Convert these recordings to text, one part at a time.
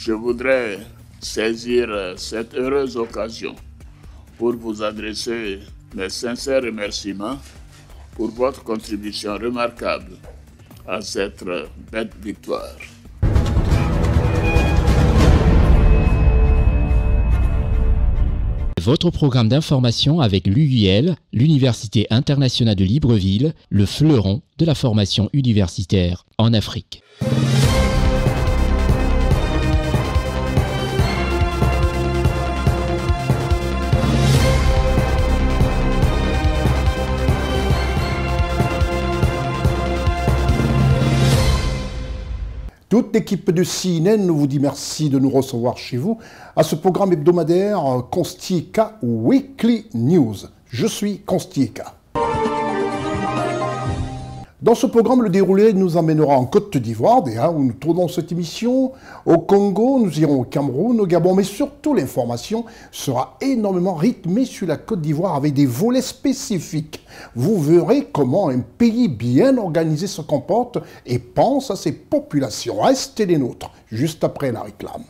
Je voudrais saisir cette heureuse occasion pour vous adresser mes sincères remerciements pour votre contribution remarquable à cette belle victoire. Votre programme d'information avec l'UIL, l'Université internationale de Libreville, le fleuron de la formation universitaire en Afrique. Toute l'équipe de CNN vous dit merci de nous recevoir chez vous à ce programme hebdomadaire Constieka Weekly News. Je suis Constieka. Dans ce programme, le déroulé nous amènera en Côte d'Ivoire, déjà, où nous tournons cette émission. Au Congo, nous irons au Cameroun, au Gabon, mais surtout l'information sera énormément rythmée sur la Côte d'Ivoire avec des volets spécifiques. Vous verrez comment un pays bien organisé se comporte et pense à ses populations. Restez les nôtres, juste après la réclame.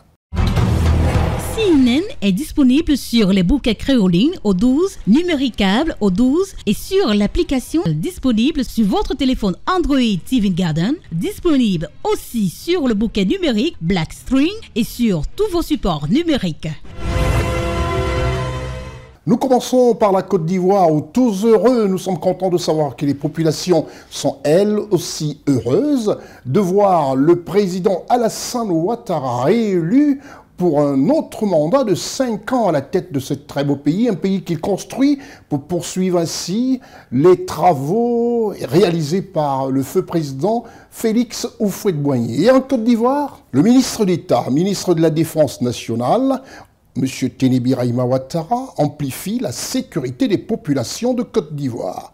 CNN est disponible sur les bouquets créolines au 12, numéricable au 12 et sur l'application disponible sur votre téléphone Android TV Garden, disponible aussi sur le bouquet numérique Blackstream et sur tous vos supports numériques. Nous commençons par la Côte d'Ivoire où tous heureux, nous sommes contents de savoir que les populations sont elles aussi heureuses de voir le président Alassane Ouattara réélu pour un autre mandat de 5 ans à la tête de ce très beau pays, un pays qu'il construit pour poursuivre ainsi les travaux réalisés par le feu président Félix Houphouët-Boigny. Et en Côte d'Ivoire, le ministre d'État, ministre de la Défense nationale, M. Tené Birahima Ouattara, amplifie la sécurité des populations de Côte d'Ivoire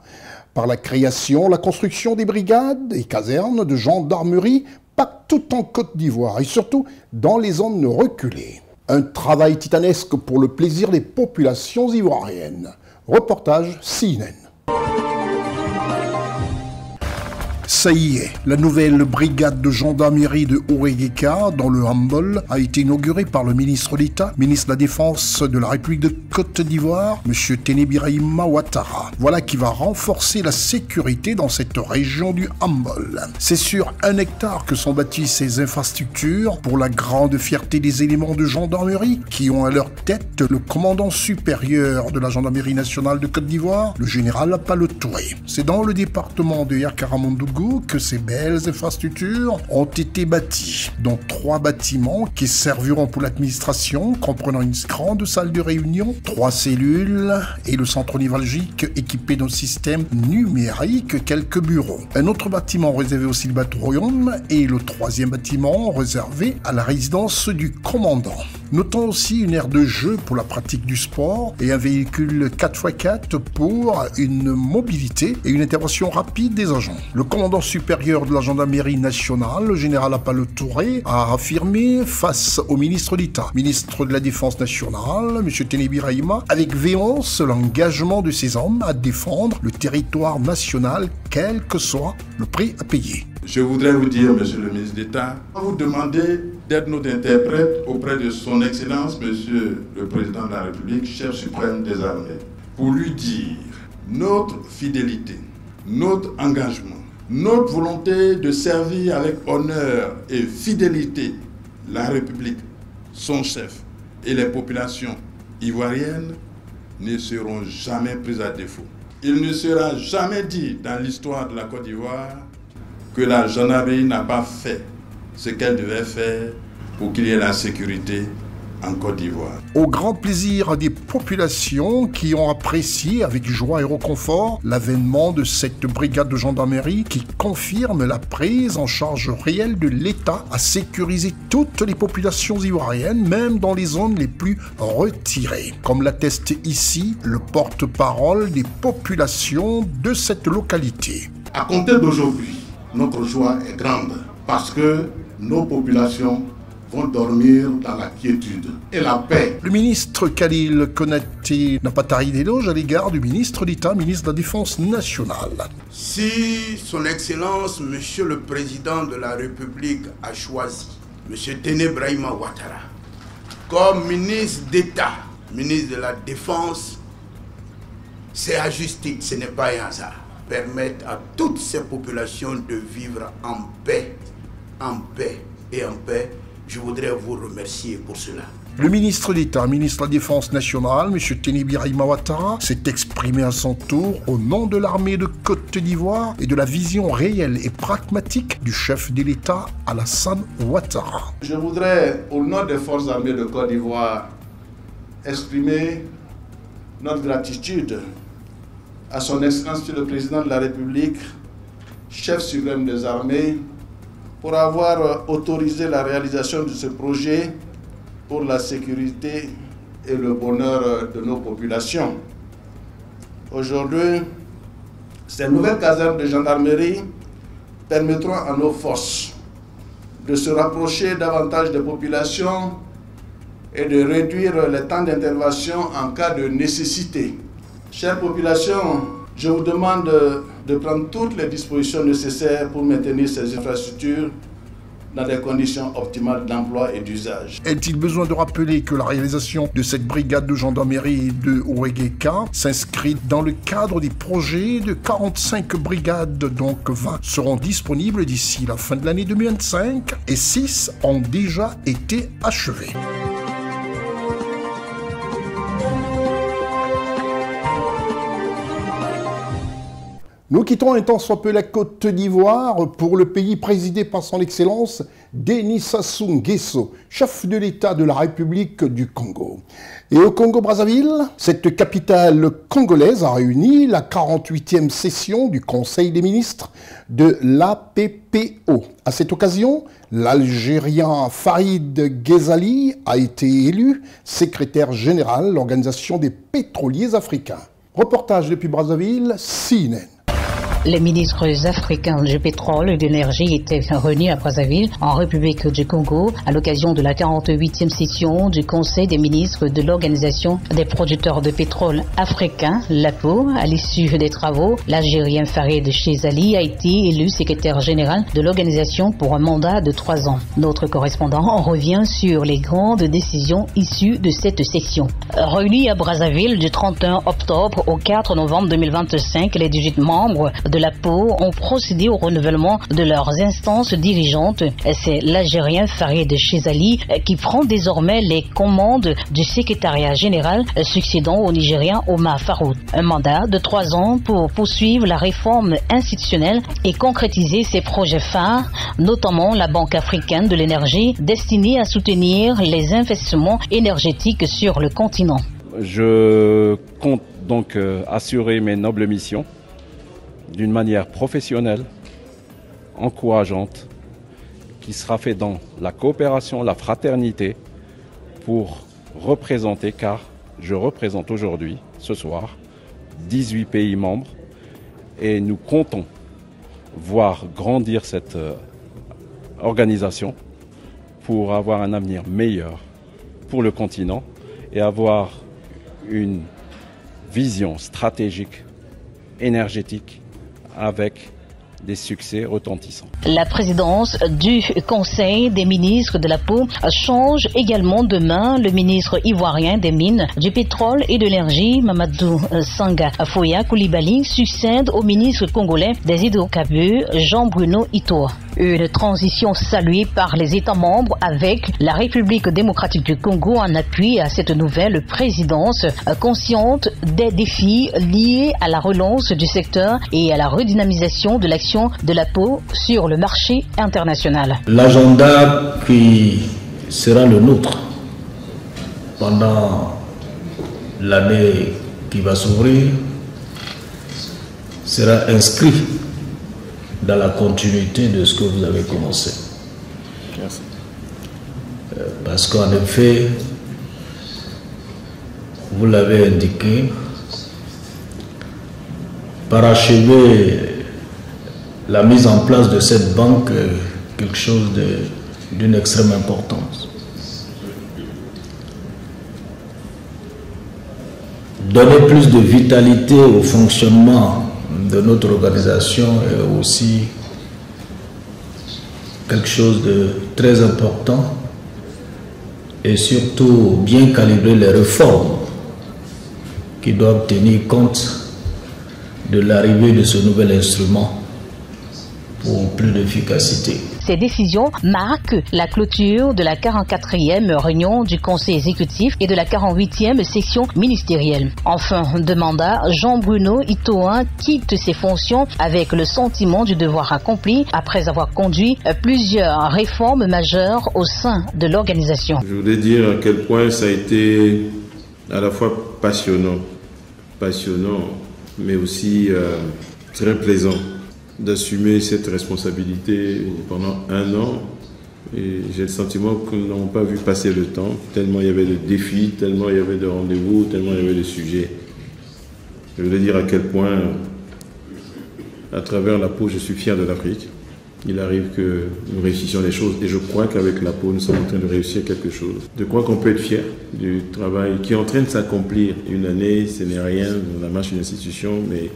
par la création, la construction des brigades et casernes de gendarmerie partout en Côte d'Ivoire et surtout dans les zones reculées. Un travail titanesque pour le plaisir des populations ivoiriennes. Reportage CNN. Ça y est, la nouvelle brigade de gendarmerie de Ouréguéka, dans le Hambol, a été inaugurée par le ministre d'État, ministre de la Défense de la République de Côte d'Ivoire, M. Tené Birahima Ouattara. Voilà qui va renforcer la sécurité dans cette région du Hambol. C'est sur 1 hectare que sont bâties ces infrastructures pour la grande fierté des éléments de gendarmerie qui ont à leur tête le commandant supérieur de la gendarmerie nationale de Côte d'Ivoire, le général Palo Touré. C'est dans le département de Yakaramoundougou que ces belles infrastructures ont été bâties, dont 3 bâtiments qui serviront pour l'administration, comprenant une grande salle de réunion, 3 cellules et le centre névralgique équipé d'un système numérique, quelques bureaux. Un autre bâtiment réservé au Silbatorium et le 3e bâtiment réservé à la résidence du commandant. Notons aussi une aire de jeu pour la pratique du sport et un véhicule 4x4 pour une mobilité et une intervention rapide des agents. Le commandant supérieur de la gendarmerie nationale, le général Palo Touré, a affirmé face au ministre d'État, ministre de la Défense nationale, M. Tené Birahima, avec véhémence l'engagement de ces hommes à défendre le territoire national, quel que soit le prix à payer. Je voudrais vous dire, Monsieur le ministre d'État, vous demander d'être notre interprète auprès de son Excellence, Monsieur le Président de la République, chef suprême des armées, pour lui dire notre fidélité, notre engagement, notre volonté de servir avec honneur et fidélité la République, son chef et les populations ivoiriennes ne seront jamais prises à défaut. Il ne sera jamais dit dans l'histoire de la Côte d'Ivoire que la gendarmerie n'a pas fait ce qu'elle devait faire pour qu'il y ait la sécurité en Côte d'Ivoire. Au grand plaisir des populations qui ont apprécié avec joie et réconfort l'avènement de cette brigade de gendarmerie qui confirme la prise en charge réelle de l'État à sécuriser toutes les populations ivoiriennes, même dans les zones les plus retirées. Comme l'atteste ici le porte-parole des populations de cette localité. À compter d'aujourd'hui, notre joie est grande parce que nos populations vont dormir dans la quiétude et la paix. Le ministre Khalil Konaté n'a pas tari d'éloge à l'égard du ministre d'État, ministre de la Défense nationale. Si son Excellence, Monsieur le Président de la République, a choisi M. Téné Brahima Ouattara, comme ministre d'État, ministre de la Défense, c'est à justice, ce n'est pas un hasard. Permettre à toutes ces populations de vivre en paix et en paix. Je voudrais vous remercier pour cela. Le ministre d'État, ministre de la Défense nationale, M. Téné Brahima Ouattara, s'est exprimé à son tour au nom de l'armée de Côte d'Ivoire et de la vision réelle et pragmatique du chef de l'État, Alassane Ouattara. Je voudrais, au nom des forces armées de Côte d'Ivoire, exprimer notre gratitude à son Excellence le Président de la République, chef suprême des armées, pour avoir autorisé la réalisation de ce projet pour la sécurité et le bonheur de nos populations. Aujourd'hui, ces nouvelles casernes de gendarmerie permettront à nos forces de se rapprocher davantage des populations et de réduire les temps d'intervention en cas de nécessité. Chères populations, je vous demande de prendre toutes les dispositions nécessaires pour maintenir ces infrastructures dans des conditions optimales d'emploi et d'usage. Est-il besoin de rappeler que la réalisation de cette brigade de gendarmerie de Ouéguéka s'inscrit dans le cadre des projets de 45 brigades, donc 20 seront disponibles d'ici la fin de l'année 2025 et 6 ont déjà été achevées. Nous quittons un temps soit peu la Côte d'Ivoire pour le pays présidé par son Excellence Denis Sassou Nguesso, chef de l'État de la République du Congo. Et au Congo-Brazzaville, cette capitale congolaise a réuni la 48e session du Conseil des ministres de l'APPO. À cette occasion, l'Algérien Farid Ghezali a été élu secrétaire général de l'Organisation des pétroliers africains. Reportage depuis Brazzaville, CNN. Les ministres africains du pétrole et de l'énergie étaient réunis à Brazzaville, en République du Congo, à l'occasion de la 48e session du Conseil des ministres de l'Organisation des producteurs de pétrole africains, l'APO. À l'issue des travaux, l'Algérien Farid Ghezali a été élu secrétaire général de l'organisation pour un mandat de 3 ans. Notre correspondant revient sur les grandes décisions issues de cette session. Réunis à Brazzaville du 31 octobre au 4 novembre 2025, les 18 membres de l'APO ont procédé au renouvellement de leurs instances dirigeantes. C'est l'Algérien Farid Ghezali qui prend désormais les commandes du secrétariat général, succédant au Nigérien Omar Farouk. Un mandat de 3 ans pour poursuivre la réforme institutionnelle et concrétiser ses projets phares, notamment la Banque africaine de l'énergie, destinée à soutenir les investissements énergétiques sur le continent. Je compte donc assurer mes nobles missions d'une manière professionnelle, encourageante, qui sera faite dans la coopération, la fraternité, pour représenter, car je représente aujourd'hui, ce soir, 18 pays membres, et nous comptons voir grandir cette organisation pour avoir un avenir meilleur pour le continent et avoir une vision stratégique, énergétique, avec des succès retentissants. La présidence du Conseil des ministres de l'APO change également demain. Le ministre ivoirien des Mines, du Pétrole et de l'Énergie, Mamadou Sanga Foya Koulibaly, succède au ministre congolais des hydrocarbures, Jean-Bruno Itoa. Une transition saluée par les États membres avec la République démocratique du Congo en appui à cette nouvelle présidence, consciente des défis liés à la relance du secteur et à la redynamisation de l'action de l'APO sur le marché international. L'agenda qui sera le nôtre pendant l'année qui va s'ouvrir sera inscrit dans la continuité de ce que vous avez commencé. Merci. Parce qu'en effet, vous l'avez indiqué, parachever la mise en place de cette banque est quelque chose d'une extrême importance. Donner plus de vitalité au fonctionnement de notre organisation et aussi quelque chose de très important et surtout bien calibrer les réformes qui doivent tenir compte de l'arrivée de ce nouvel instrument pour plus d'efficacité. Ces décisions marquent la clôture de la 44e réunion du Conseil exécutif et de la 48e session ministérielle. En fin de mandat, Jean-Bruno Itoin quitte ses fonctions avec le sentiment du devoir accompli après avoir conduit plusieurs réformes majeures au sein de l'organisation. Je voudrais dire à quel point ça a été à la fois passionnant, mais aussi très plaisant d'assumer cette responsabilité pendant 1 an. Et j'ai le sentiment que nous n'avons pas vu passer le temps, tellement il y avait de défis, tellement il y avait de rendez-vous, tellement il y avait de sujets. Je voulais dire à quel point, à travers la peau, je suis fier de l'Afrique. Il arrive que nous réussissions les choses et je crois qu'avec la peau, nous sommes en train de réussir quelque chose. Je crois qu'on peut être fier du travail qui est en train de s'accomplir. Une année, ce n'est rien, on a marché une institution, mais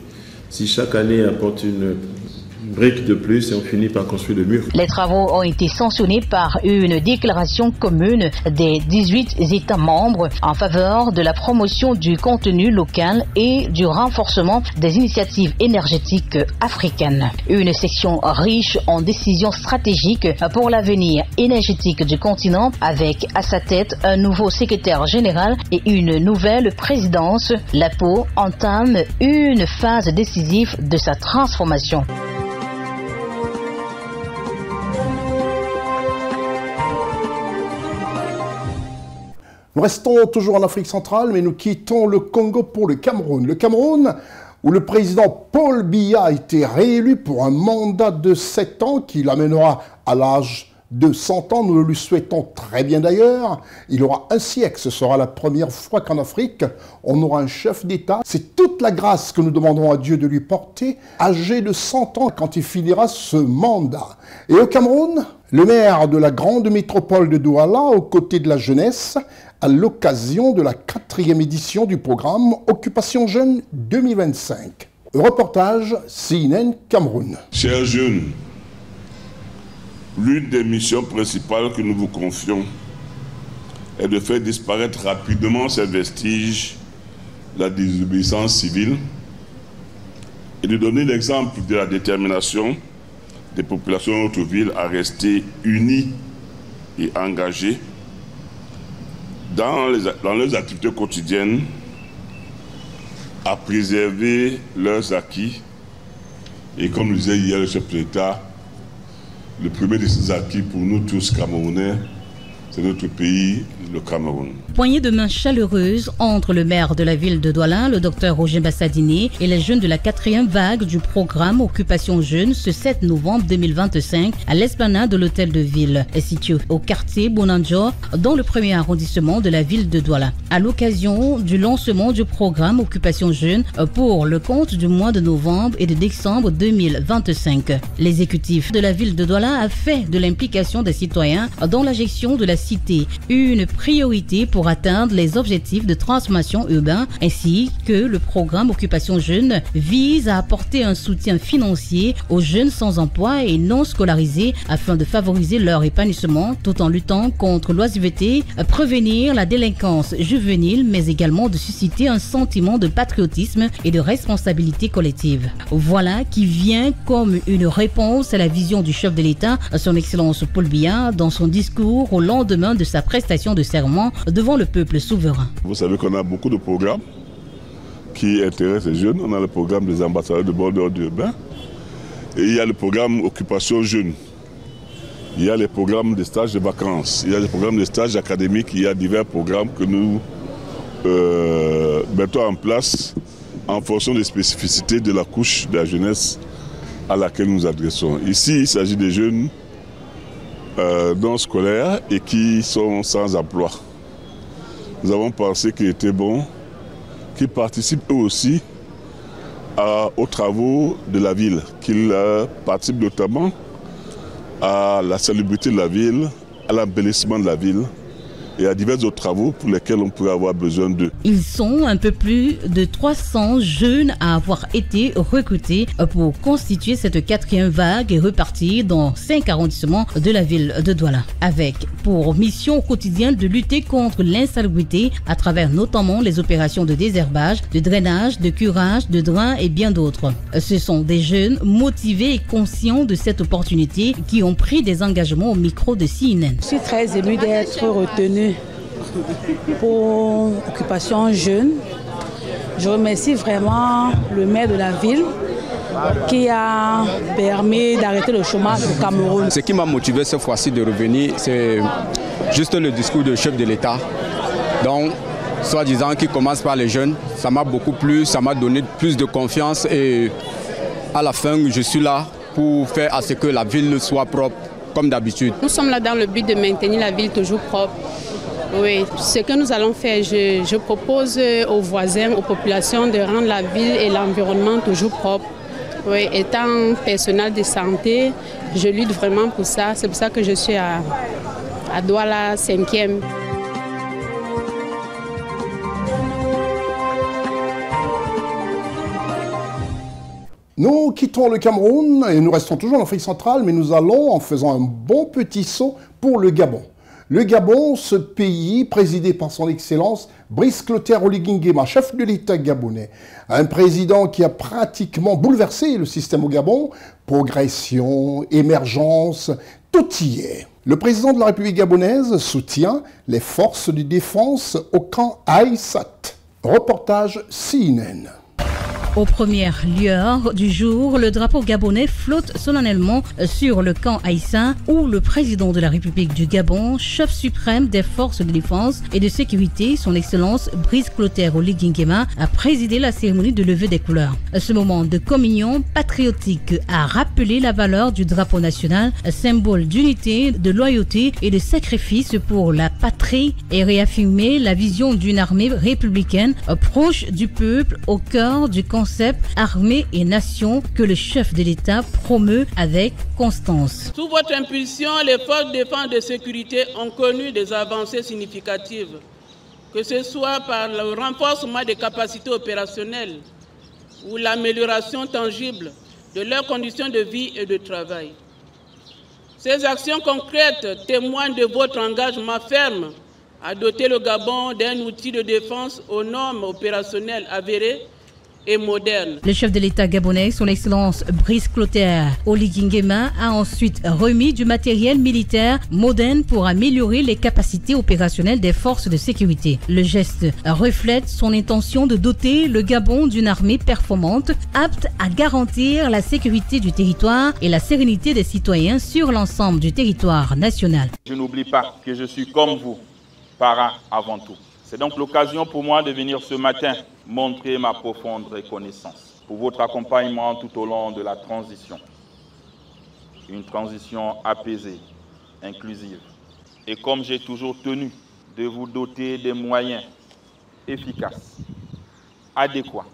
si chaque année apporte une brique de plus et on finit par construire le mur. Les travaux ont été sanctionnés par une déclaration commune des 18 États membres en faveur de la promotion du contenu local et du renforcement des initiatives énergétiques africaines. Une section riche en décisions stratégiques pour l'avenir énergétique du continent avec à sa tête un nouveau secrétaire général et une nouvelle présidence. L'APO entame une phase décisive de sa transformation. Nous restons toujours en Afrique centrale, mais nous quittons le Congo pour le Cameroun. Le Cameroun, où le président Paul Biya a été réélu pour un mandat de 7 ans qui l'amènera à l'âge de 100 ans. Nous le lui souhaitons très bien d'ailleurs. Il aura un siècle. Ce sera la première fois qu'en Afrique, on aura un chef d'État. C'est toute la grâce que nous demandons à Dieu de lui porter, âgé de 100 ans quand il finira ce mandat. Et au Cameroun, le maire de la grande métropole de Douala, aux côtés de la jeunesse, à l'occasion de la 4e édition du programme Occupation Jeune 2025. Reportage CNN Cameroun. Chers jeunes, l'une des missions principales que nous vous confions est de faire disparaître rapidement ces vestiges de la désobéissance civile et de donner l'exemple de la détermination des populations de notre ville à rester unies et engagées dans leurs activités quotidiennes, à préserver leurs acquis. Et comme le disait hier le chef de l'État, le premier de ces acquis pour nous tous Camerounais, c'est notre pays, le Cameroun. Poignée de main chaleureuse entre le maire de la ville de Douala, le docteur Roger Bassadini, et les jeunes de la 4e vague du programme Occupation Jeune ce 7 novembre 2025 à l'esplanade de l'hôtel de ville, situé au quartier Bonanjo, dans le 1er arrondissement de la ville de Douala. À l'occasion du lancement du programme Occupation Jeune pour le compte du mois de novembre et de décembre 2025. L'exécutif de la ville de Douala a fait de l'implication des citoyens dans la gestion de la cité une priorité pour atteindre les objectifs de transformation urbaine, ainsi que le programme Occupation Jeune vise à apporter un soutien financier aux jeunes sans emploi et non scolarisés afin de favoriser leur épanouissement tout en luttant contre l'oisiveté, prévenir la délinquance juvénile, mais également de susciter un sentiment de patriotisme et de responsabilité collective. Voilà qui vient comme une réponse à la vision du chef de l'État, son Excellence Paul Biya, dans son discours au lendemain de sa prestation de serment devant le peuple souverain. Vous savez qu'on a beaucoup de programmes qui intéressent les jeunes. On a le programme des ambassadeurs de bord d'ordre urbain et il y a le programme Occupation Jeune. Il y a les programmes de stages de vacances, il y a les programmes de stages académiques, il y a divers programmes que nous mettons en place en fonction des spécificités de la couche de la jeunesse à laquelle nous adressons. Ici, il s'agit des jeunes non scolaires et qui sont sans emploi. Nous avons pensé qu'il était bon qu'ils participent eux aussi aux travaux de la ville, qu'ils participent notamment à la salubrité de la ville, à l'embellissement de la ville et à divers autres travaux pour lesquels on pourrait avoir besoin d'eux. Ils sont un peu plus de 300 jeunes à avoir été recrutés pour constituer cette 4e vague et repartir dans 5 arrondissements de la ville de Douala, avec pour mission au quotidien de lutter contre l'insalubrité à travers notamment les opérations de désherbage, de drainage, de curage, de drain et bien d'autres. Ce sont des jeunes motivés et conscients de cette opportunité qui ont pris des engagements au micro de CNN. Je suis très émue d'être retenue pour Occupation Jeune. Je remercie vraiment le maire de la ville qui a permis d'arrêter le chômage au Cameroun. Ce qui m'a motivé cette fois-ci de revenir, c'est juste le discours du chef de l'État. Donc, soi-disant qui commence par les jeunes, ça m'a beaucoup plu, ça m'a donné plus de confiance et à la fin, je suis là pour faire à ce que la ville soit propre comme d'habitude. Nous sommes là dans le but de maintenir la ville toujours propre. Oui, ce que nous allons faire, je propose aux voisins, aux populations de rendre la ville et l'environnement toujours propre. Oui, étant personnel de santé, je lutte vraiment pour ça. C'est pour ça que je suis à Douala 5e. Nous quittons le Cameroun et nous restons toujours en Afrique centrale, mais nous allons en faisant un bon petit saut pour le Gabon. Le Gabon, ce pays présidé par son Excellence Brice Clotaire Oligui Nguema, chef de l'État gabonais, un président qui a pratiquement bouleversé le système au Gabon, progression, émergence, tout y est. Le président de la République gabonaise soutient les forces de défense au camp Aïssat. Reportage CNN. Aux premières lueurs du jour, le drapeau gabonais flotte solennellement sur le camp Aïssa où le président de la République du Gabon, chef suprême des forces de défense et de sécurité, son Excellence Brice Clotaire Oligui Nguema, a présidé la cérémonie de levée des couleurs. Ce moment de communion patriotique a rappelé la valeur du drapeau national, symbole d'unité, de loyauté et de sacrifice pour la patrie et réaffirmé la vision d'une armée républicaine proche du peuple au cœur du concept armée et nation que le chef de l'État promeut avec constance. Sous votre impulsion, les forces de défense et de sécurité ont connu des avancées significatives, que ce soit par le renforcement des capacités opérationnelles ou l'amélioration tangible de leurs conditions de vie et de travail. Ces actions concrètes témoignent de votre engagement ferme à doter le Gabon d'un outil de défense aux normes opérationnelles avérées et moderne. Le chef de l'État gabonais, son Excellence Brice Clotaire Oligui Nguema, a ensuite remis du matériel militaire moderne pour améliorer les capacités opérationnelles des forces de sécurité. Le geste reflète son intention de doter le Gabon d'une armée performante, apte à garantir la sécurité du territoire et la sérénité des citoyens sur l'ensemble du territoire national. Je n'oublie pas que je suis comme vous, parent avant tout. C'est donc l'occasion pour moi de venir ce matin montrer ma profonde reconnaissance pour votre accompagnement tout au long de la transition. Une transition apaisée, inclusive. Et comme j'ai toujours tenu de vous doter des moyens efficaces, adéquats,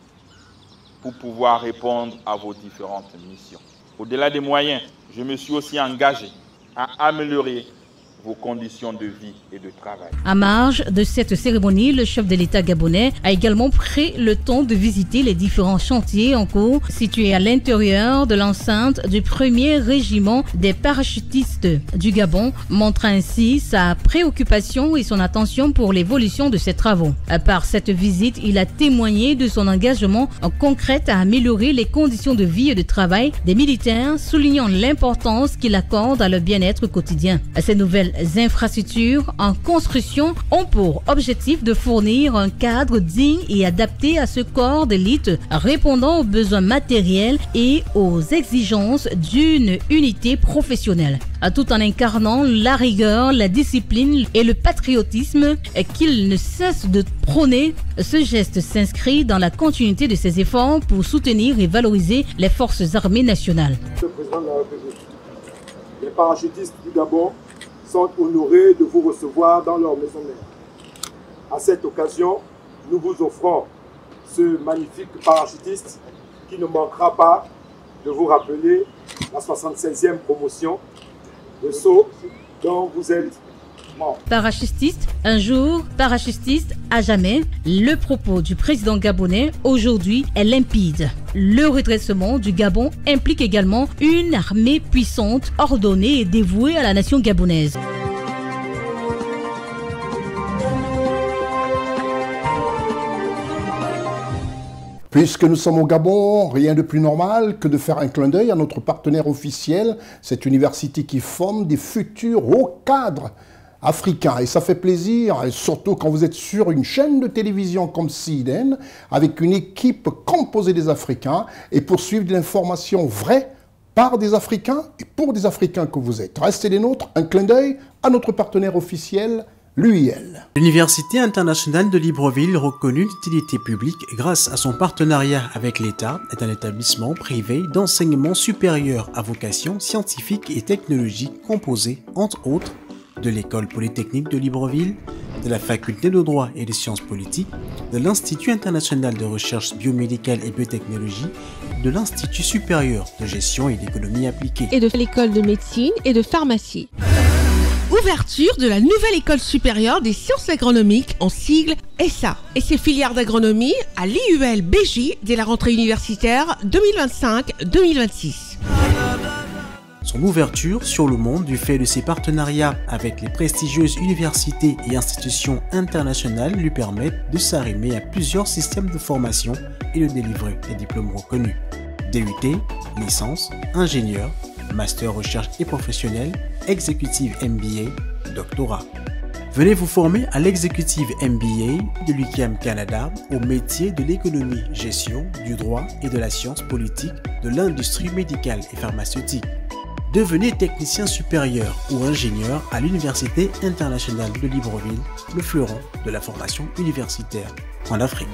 pour pouvoir répondre à vos différentes missions. Au-delà des moyens, je me suis aussi engagé à améliorer vos conditions de vie et de travail. À marge de cette cérémonie, le chef de l'État gabonais a également pris le temps de visiter les différents chantiers en cours situés à l'intérieur de l'enceinte du 1er régiment des parachutistes du Gabon, montrant ainsi sa préoccupation et son attention pour l'évolution de ses travaux. Par cette visite, il a témoigné de son engagement concret à améliorer les conditions de vie et de travail des militaires, soulignant l'importance qu'il accorde à leur bien-être quotidien. Ces nouvelles infrastructures en construction ont pour objectif de fournir un cadre digne et adapté à ce corps d'élite, répondant aux besoins matériels et aux exigences d'une unité professionnelle, tout en incarnant la rigueur, la discipline et le patriotisme qu'il ne cesse de prôner. Ce geste s'inscrit dans la continuité de ses efforts pour soutenir et valoriser les forces armées nationales. Monsieur le Président de la République, les parachutistes du Gabon sont honorés de vous recevoir dans leur maison mère. À cette occasion, nous vous offrons ce magnifique parachutiste qui ne manquera pas de vous rappeler la 76e promotion de saut dont vous êtes engagement. Parachutiste, un jour, parachutiste à jamais. Le propos du président gabonais aujourd'hui est limpide. Le redressement du Gabon implique également une armée puissante, ordonnée et dévouée à la nation gabonaise. Puisque nous sommes au Gabon, rien de plus normal que de faire un clin d'œil à notre partenaire officiel, cette université qui forme des futurs hauts cadres africains. Et ça fait plaisir, surtout quand vous êtes sur une chaîne de télévision comme CNN, avec une équipe composée des Africains, et poursuivre de l'information vraie par des Africains et pour des Africains que vous êtes. Restez les nôtres, un clin d'œil à notre partenaire officiel, l'UIL. L'Université internationale de Libreville, reconnue d'utilité publique grâce à son partenariat avec l'État, est un établissement privé d'enseignement supérieur à vocation scientifique et technologique composé, entre autres, de l'École polytechnique de Libreville, de la Faculté de droit et de sciences politiques, de l'Institut international de recherche biomédicale et biotechnologie, de l'Institut supérieur de gestion et d'économie appliquée, et de l'École de médecine et de pharmacie. Ouverture de la nouvelle école supérieure des sciences agronomiques en sigle ESSA et ses filières d'agronomie à l'IUL BJ dès la rentrée universitaire 2025-2026. Son ouverture sur le monde du fait de ses partenariats avec les prestigieuses universités et institutions internationales lui permettent de s'arrimer à plusieurs systèmes de formation et de délivrer des diplômes reconnus. DUT, licence, ingénieur, master recherche et professionnel, exécutive MBA, doctorat. Venez vous former à l'exécutive MBA de l'UQAM Canada au métier de l'économie, gestion, du droit et de la science politique de l'industrie médicale et pharmaceutique. Devenez technicien supérieur ou ingénieur à l'Université internationale de Libreville, le fleuron de la formation universitaire en Afrique.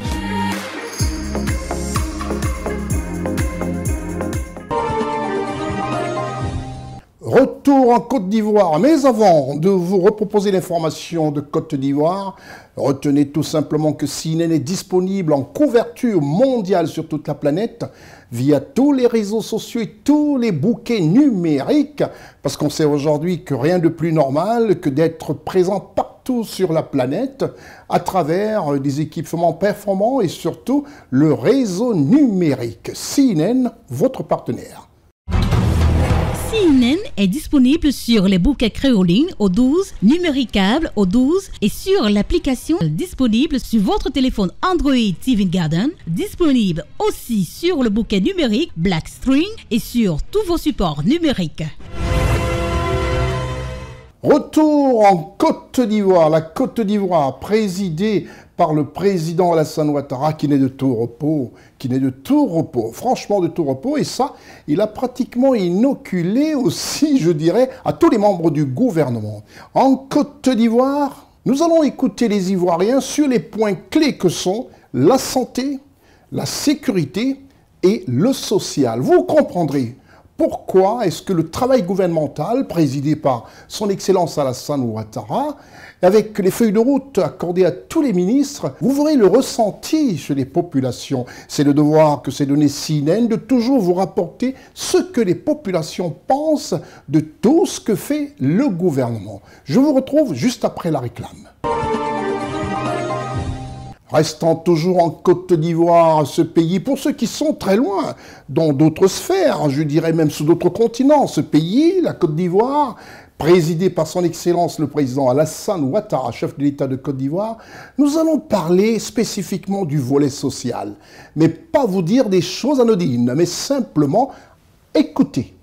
Retour en Côte d'Ivoire, mais avant de vous reproposer l'information de Côte d'Ivoire, retenez tout simplement que CNN est disponible en couverture mondiale sur toute la planète via tous les réseaux sociaux et tous les bouquets numériques, parce qu'on sait aujourd'hui que rien de plus normal que d'être présent partout sur la planète à travers des équipements performants et surtout le réseau numérique. CNN, votre partenaire. CNN est disponible sur les bouquets créolines au 12, numéricable au 12 et sur l'application disponible sur votre téléphone Android TV Garden, disponible aussi sur le bouquet numérique Blackstream et sur tous vos supports numériques. Retour en Côte d'Ivoire, la Côte d'Ivoire présidée par le président Alassane Ouattara qui n'est de tout repos, franchement de tout repos, et ça, il a pratiquement inoculé aussi, je dirais, à tous les membres du gouvernement. En Côte d'Ivoire, nous allons écouter les Ivoiriens sur les points clés que sont la santé, la sécurité et le social. Vous comprendrez pourquoi est-ce que le travail gouvernemental, présidé par son Excellence Alassane Ouattara, avec les feuilles de route accordées à tous les ministres, vous verrez le ressenti chez les populations. C'est le devoir que s'est donné CNN de toujours vous rapporter ce que les populations pensent de tout ce que fait le gouvernement. Je vous retrouve juste après la réclame. Restant toujours en Côte d'Ivoire, ce pays, pour ceux qui sont très loin, dans d'autres sphères, je dirais même sur d'autres continents, ce pays, la Côte d'Ivoire, présidé par son Excellence le président Alassane Ouattara, chef de l'État de Côte d'Ivoire, nous allons parler spécifiquement du volet social. Mais pas vous dire des choses anodines, mais simplement écouter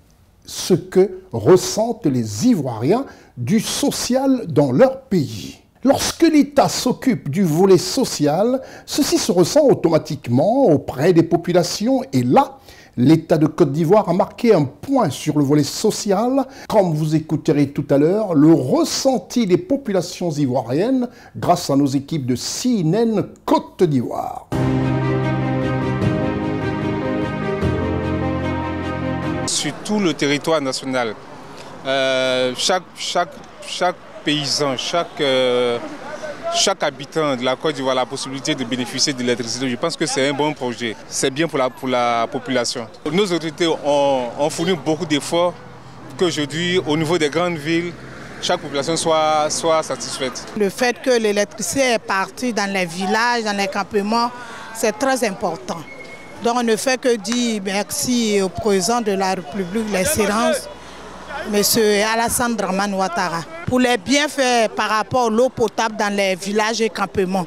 ce que ressentent les Ivoiriens du social dans leur pays. Lorsque l'État s'occupe du volet social, ceci se ressent automatiquement auprès des populations et là, l'État de Côte d'Ivoire a marqué un point sur le volet social, comme vous écouterez tout à l'heure, le ressenti des populations ivoiriennes grâce à nos équipes de CNN Côte d'Ivoire. Sur tout le territoire national, chaque paysan, chaque habitant de la Côte d'Ivoire a la possibilité de bénéficier de l'électricité. Je pense que c'est un bon projet. C'est bien pour la population. Nos autorités ont fourni beaucoup d'efforts qu'aujourd'hui, au niveau des grandes villes, chaque population soit satisfaite. Le fait que l'électricité est partie dans les villages, dans les campements, c'est très important. Donc on ne fait que dire merci au président de la République, l'excellence, M. Alassane Dramane Ouattara, pour les bienfaits par rapport à l'eau potable dans les villages et campements.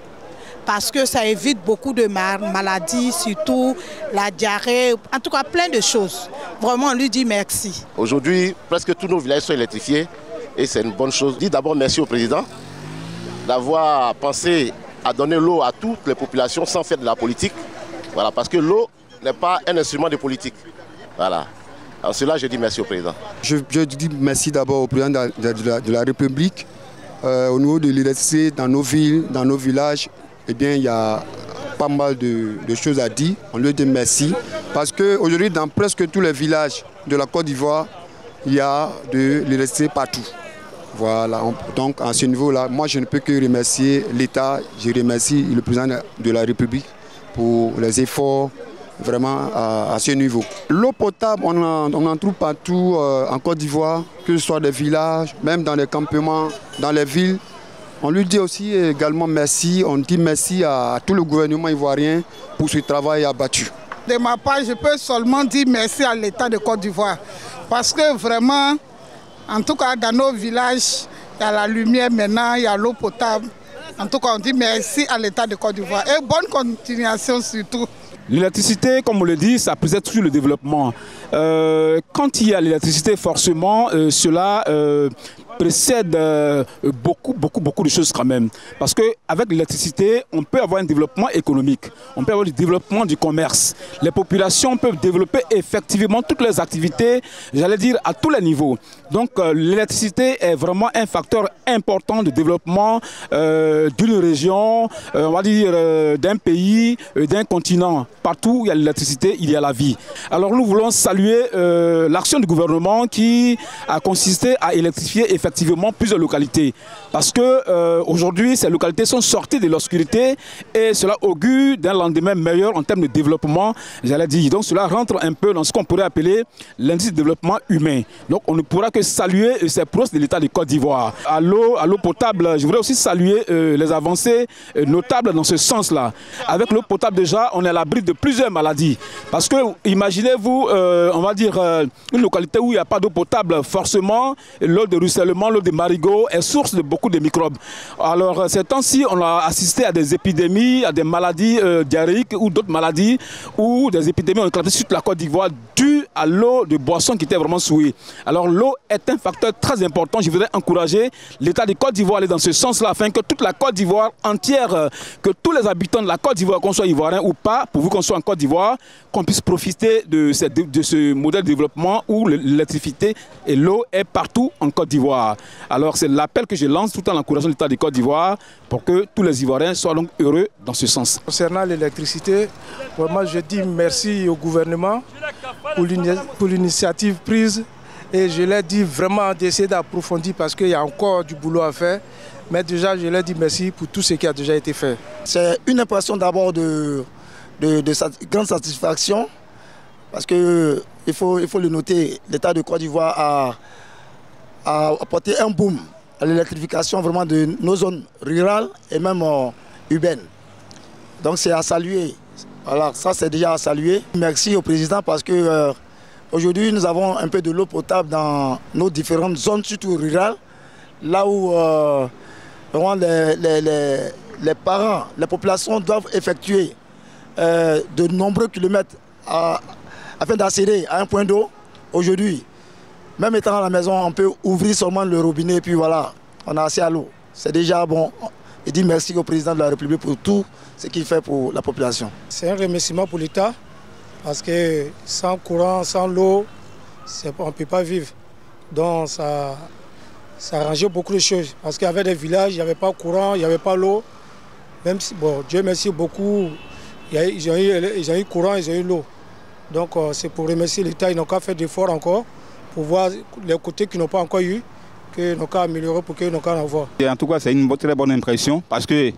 Parce que ça évite beaucoup de maladies, surtout la diarrhée, en tout cas plein de choses. Vraiment, on lui dit merci. Aujourd'hui, presque tous nos villages sont électrifiés et c'est une bonne chose. Je dis d'abord merci au président d'avoir pensé à donner l'eau à toutes les populations sans faire de la politique. Voilà, parce que l'eau n'est pas un instrument de politique. Voilà. En cela, je dis merci au président. Je dis merci d'abord au président de la République. Au niveau de l'électricité, dans nos villes, dans nos villages, eh bien, il y a pas mal de choses à dire. On lui dit merci. Parce qu'aujourd'hui, dans presque tous les villages de la Côte d'Ivoire, il y a de l'électricité partout. Voilà. Donc, à ce niveau-là, moi, je ne peux que remercier l'État. Je remercie le président de la République pour les efforts vraiment à ce niveau. L'eau potable, on en trouve partout en Côte d'Ivoire, que ce soit des villages, même dans les campements, dans les villes. On lui dit aussi également merci, on dit merci à tout le gouvernement ivoirien pour ce travail abattu. De ma part, je peux seulement dire merci à l'État de Côte d'Ivoire. Parce que vraiment, en tout cas dans nos villages, il y a la lumière maintenant, il y a l'eau potable. En tout cas, on dit merci à l'État de Côte d'Ivoire et bonne continuation surtout. L'électricité, comme on le dit, ça précède toujours le développement. Quand il y a l'électricité, forcément, cela précède beaucoup de choses quand même. Parce qu'avec l'électricité, on peut avoir un développement économique, on peut avoir le développement du commerce. Les populations peuvent développer effectivement toutes les activités, j'allais dire, à tous les niveaux. Donc l'électricité est vraiment un facteur important de développement d'une région, on va dire d'un pays, d'un continent. Partout où il y a l'électricité, il y a la vie. Alors nous voulons saluer l'action du gouvernement qui a consisté à électrifier effectivement plusieurs localités. Parce que aujourd'hui, ces localités sont sorties de l'obscurité et cela augure d'un lendemain meilleur en termes de développement, j'allais dire. Donc cela rentre un peu dans ce qu'on pourrait appeler l'indice de développement humain. Donc on ne pourra que saluer ces prouesses de l'État de Côte d'Ivoire. À l'eau potable, je voudrais aussi saluer les avancées notables dans ce sens-là. Avec l'eau potable déjà, on est à l'abri de plusieurs maladies. Parce que imaginez-vous, on va dire, une localité où il n'y a pas d'eau potable, forcément, l'eau de ruissellement, l'eau de marigot est source de beaucoup de microbes. Alors ces temps-ci, on a assisté à des épidémies, à des maladies diarrhéiques ou d'autres maladies, ou des épidémies ont éclaté sur la Côte d'Ivoire dues à l'eau de boisson qui était vraiment souillée. Alors l'eau est un facteur très important. Je voudrais encourager l'État de Côte d'Ivoire à aller dans ce sens-là, afin que toute la Côte d'Ivoire entière, que tous les habitants de la Côte d'Ivoire, qu'on soit ivoirien ou pas, pourvu qu'on soit en Côte d'Ivoire, qu'on puisse profiter de ce modèle de développement où l'électricité et l'eau est partout en Côte d'Ivoire. Alors c'est l'appel que je lance tout en encourageant l'État de Côte d'Ivoire pour que tous les Ivoiriens soient donc heureux dans ce sens. Concernant l'électricité, vraiment je dis merci au gouvernement pour l'initiative prise et je leur dis vraiment d'essayer d'approfondir parce qu'il y a encore du boulot à faire. Mais déjà je leur dis merci pour tout ce qui a déjà été fait. C'est une impression d'abord de grande satisfaction parce qu'il faut le noter, l'État de Côte d'Ivoire a apporté un boom à l'électrification vraiment de nos zones rurales et même urbaines. Donc c'est à saluer. Alors ça c'est déjà à saluer. Merci au président parce que aujourd'hui nous avons un peu de l'eau potable dans nos différentes zones, surtout rurales, là où vraiment les parents, les populations doivent effectuer de nombreux kilomètres afin d'accéder à un point d'eau. Aujourd'hui, même étant à la maison, on peut ouvrir seulement le robinet et puis voilà, on a accès à l'eau. C'est déjà bon. Et dit merci au président de la République pour tout ce qu'il fait pour la population. C'est un remerciement pour l'État parce que sans courant, sans l'eau, on ne peut pas vivre. Donc ça arrangeait beaucoup de choses parce qu'il y avait des villages, il n'y avait pas de courant, il n'y avait pas l'eau. Même si, bon, Dieu merci beaucoup, ils ont eu courant, ils ont eu l'eau. Donc c'est pour remercier l'État, ils n'ont qu'à faire d'efforts encore pour voir les côtés qu'ils n'ont pas encore eu, qu'ils n'ont qu'à améliorer pour qu'ils n'ont qu'à en avoir. Et en tout cas, c'est une très bonne impression parce que,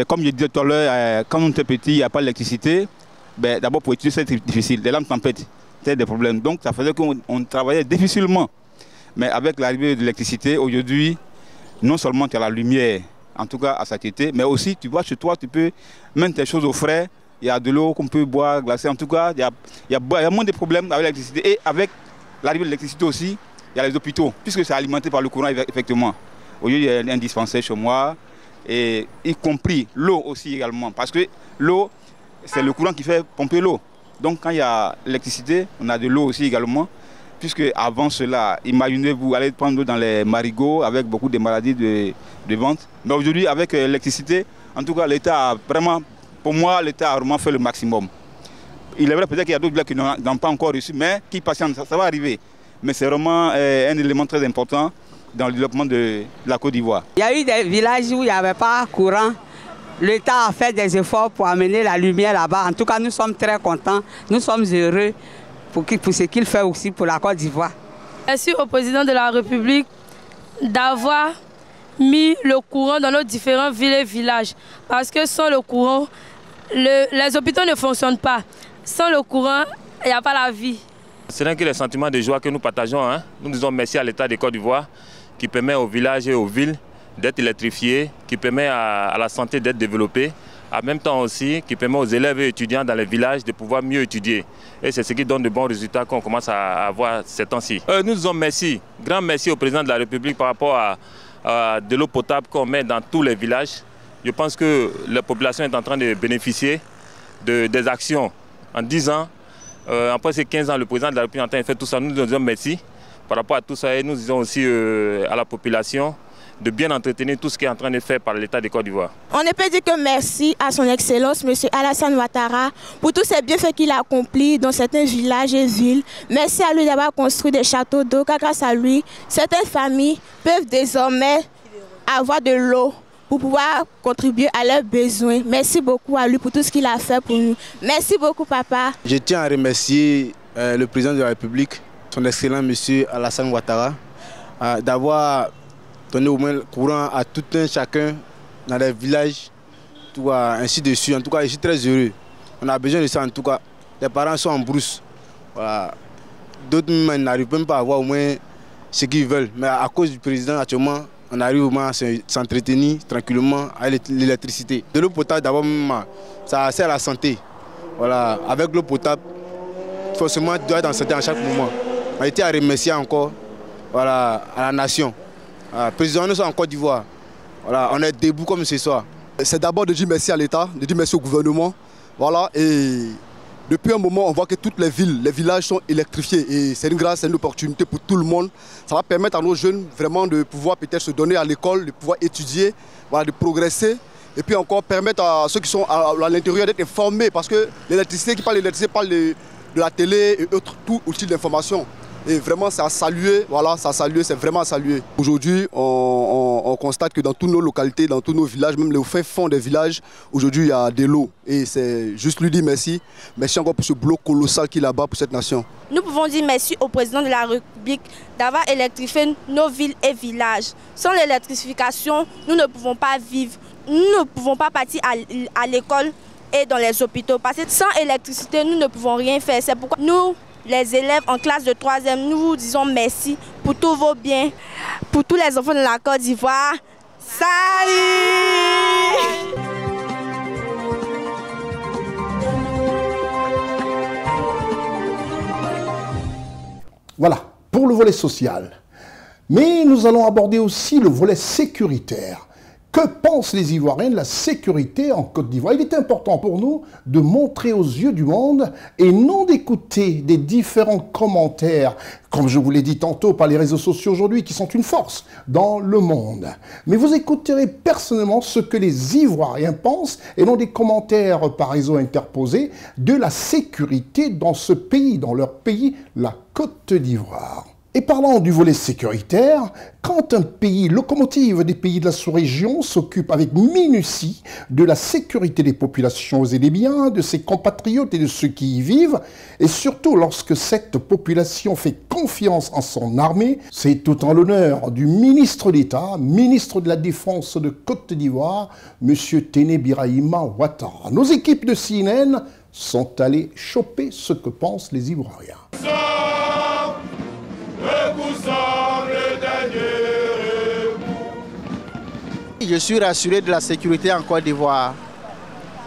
comme je disais tout à l'heure, quand on était petit, il n'y a pas d'électricité. D'abord, pour étudier, c'est difficile. Les lampes tempêtes, c'était des problèmes. Donc, ça faisait qu'on travaillait difficilement. Mais avec l'arrivée de l'électricité, aujourd'hui, non seulement tu as la lumière, en tout cas à satiété, mais aussi tu vois chez toi, tu peux mettre tes choses au frais. Il y a de l'eau qu'on peut boire, glacée. En tout cas, il y a moins de problèmes avec l'électricité. Et avec l'arrivée de l'électricité aussi, il y a les hôpitaux, puisque c'est alimenté par le courant, effectivement. Aujourd'hui, il y a un dispensaire chez moi, et y compris l'eau aussi également. Parce que l'eau, c'est le courant qui fait pomper l'eau. Donc quand il y a l'électricité, on a de l'eau aussi également. Puisque avant cela, imaginez-vous aller prendre l'eau dans les marigots avec beaucoup de maladies de ventre. Mais aujourd'hui, avec l'électricité, en tout cas, l'État a vraiment, pour moi, l'État a vraiment fait le maximum. Il est vrai peut-être qu'il y a d'autres villages qui n'ont pas encore reçu, mais qui patientent, ça va arriver. Mais c'est vraiment un élément très important dans le développement de la Côte d'Ivoire. Il y a eu des villages où il n'y avait pas courant. L'État a fait des efforts pour amener la lumière là-bas. En tout cas, nous sommes très contents, nous sommes heureux pour ce qu'il fait aussi pour la Côte d'Ivoire. Merci au président de la République d'avoir mis le courant dans nos différentes villes et villages. Parce que sans le courant, les hôpitaux ne fonctionnent pas. Sans le courant, il n'y a pas la vie. Ce n'est que les sentiments de joie que nous partageons. Nous disons merci à l'État de Côte d'Ivoire qui permet aux villages et aux villes d'être électrifiés, qui permet à la santé d'être développée. En même temps aussi, qui permet aux élèves et étudiants dans les villages de pouvoir mieux étudier. Et c'est ce qui donne de bons résultats qu'on commence à avoir ces temps-ci. Nous disons merci, grand merci au président de la République par rapport à de l'eau potable qu'on met dans tous les villages. Je pense que la population est en train de bénéficier des actions. En 10 ans, après ces 15 ans, le président de la République est en train de faire tout ça. Nous disons merci par rapport à tout ça et nous disons aussi à la population de bien entretenir tout ce qui est en train de faire par l'État de Côte d'Ivoire. On ne peut dire que merci à son Excellence, M. Alassane Ouattara, pour tous ces bienfaits qu'il a accomplis dans certains villages et villes. Merci à lui d'avoir construit des châteaux d'eau, car grâce à lui, certaines familles peuvent désormais avoir de l'eau pour pouvoir contribuer à leurs besoins. Merci beaucoup à lui pour tout ce qu'il a fait pour nous. Merci beaucoup, papa. Je tiens à remercier le président de la République, son Excellence M. Alassane Ouattara, d'avoir donner au moins le courant à tout un chacun dans les villages, tout cas, ainsi de suite. En tout cas, je suis très heureux. On a besoin de ça en tout cas. Les parents sont en brousse. Voilà. D'autres n'arrivent même pas à avoir au moins ce qu'ils veulent. Mais à cause du président actuellement, on arrive au moins à s'entretenir tranquillement avec l'électricité. De l'eau potable d'abord, ça sert à la santé. Voilà. Avec l'eau potable, forcément, tu dois être en santé à chaque moment. On a été à remercier encore, voilà, à la nation. Président, nous sommes en Côte d'Ivoire. Voilà, on est debout comme ce soir. C'est d'abord de dire merci à l'État, de dire merci au gouvernement. Voilà, et depuis un moment, on voit que toutes les villes, les villages sont électrifiés. Et c'est une grâce, c'est une opportunité pour tout le monde. Ça va permettre à nos jeunes vraiment de pouvoir peut-être se donner à l'école, de pouvoir étudier, voilà, de progresser. Et puis encore permettre à ceux qui sont à l'intérieur d'être informés. Parce que l'électricité, qui parle d'électricité, parle de la télé et autres, tout outil d'information. Et vraiment, c'est à saluer, voilà, c'est vraiment à saluer. Aujourd'hui, on constate que dans toutes nos localités, dans tous nos villages, même les fins fonds des villages, aujourd'hui, il y a de l'eau. Et c'est juste lui dire merci. Merci encore pour ce bloc colossal qu'il a bas pour cette nation. Nous pouvons dire merci au président de la République d'avoir électrifié nos villes et villages. Sans l'électrification, nous ne pouvons pas vivre. Nous ne pouvons pas partir à l'école et dans les hôpitaux. Parce que sans électricité, nous ne pouvons rien faire. C'est pourquoi nous, les élèves en classe de 3e, nous vous disons merci pour tous vos biens, pour tous les enfants de la Côte d'Ivoire. Salut! Voilà, pour le volet social. Mais nous allons aborder aussi le volet sécuritaire. Que pensent les Ivoiriens de la sécurité en Côte d'Ivoire? Il est important pour nous de montrer aux yeux du monde et non d'écouter des différents commentaires, comme je vous l'ai dit tantôt par les réseaux sociaux aujourd'hui, qui sont une force dans le monde. Mais vous écouterez personnellement ce que les Ivoiriens pensent et non des commentaires par réseau interposés de la sécurité dans ce pays, dans leur pays, la Côte d'Ivoire. Et parlant du volet sécuritaire, quand un pays, locomotive des pays de la sous-région, s'occupe avec minutie de la sécurité des populations et des biens, de ses compatriotes et de ceux qui y vivent, et surtout lorsque cette population fait confiance en son armée, c'est tout en l'honneur du ministre d'État, ministre de la Défense de Côte d'Ivoire, M. Téné Birahima Ouattara. Nos équipes de CNN sont allées choper ce que pensent les Ivoiriens. Le cousin Je suis rassuré de la sécurité en Côte d'Ivoire.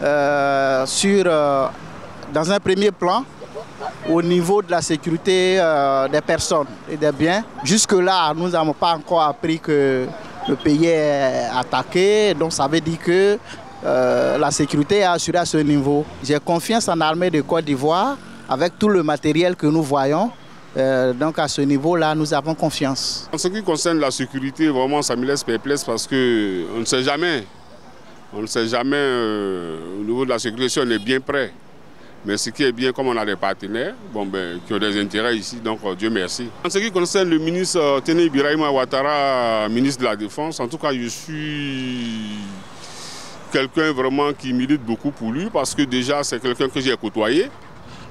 Dans un premier plan, au niveau de la sécurité des personnes et des biens. Jusque-là, nous n'avons pas encore appris que le pays est attaqué, donc ça veut dire que la sécurité est assurée à ce niveau. J'ai confiance en l'armée de Côte d'Ivoire avec tout le matériel que nous voyons. Donc à ce niveau-là, nous avons confiance. En ce qui concerne la sécurité, vraiment ça me laisse perplexe parce qu'on ne sait jamais. On ne sait jamais au niveau de la sécurité si on est bien prêt. Mais ce qui est bien, comme on a des partenaires qui ont des intérêts ici, donc Dieu merci. En ce qui concerne le ministre Téné Birahima Ouattara, ministre de la Défense, en tout cas je suis quelqu'un vraiment qui milite beaucoup pour lui parce que déjà c'est quelqu'un que j'ai côtoyé.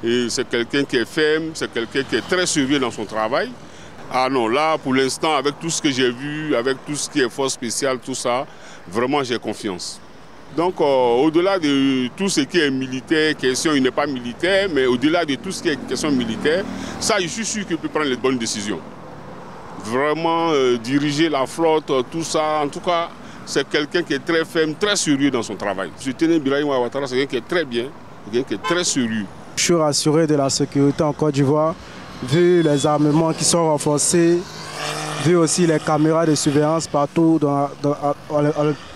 Et c'est quelqu'un qui est ferme, c'est quelqu'un qui est très sérieux dans son travail. Ah non, là, pour l'instant, avec tout ce que j'ai vu, avec tout ce qui est force spéciale, tout ça, vraiment, j'ai confiance. Donc, au-delà de tout ce qui est militaire, question, il n'est pas militaire, mais au-delà de tout ce qui est question militaire, ça, je suis sûr qu'il peut prendre les bonnes décisions. Vraiment, diriger la flotte, tout ça, en tout cas, c'est quelqu'un qui est très ferme, très sérieux dans son travail. Je tenais Birahima Ouattara, c'est quelqu'un qui est très bien, quelqu'un qui est très sérieux. Je suis rassuré de la sécurité en Côte d'Ivoire, vu les armements qui sont renforcés, vu aussi les caméras de surveillance partout dans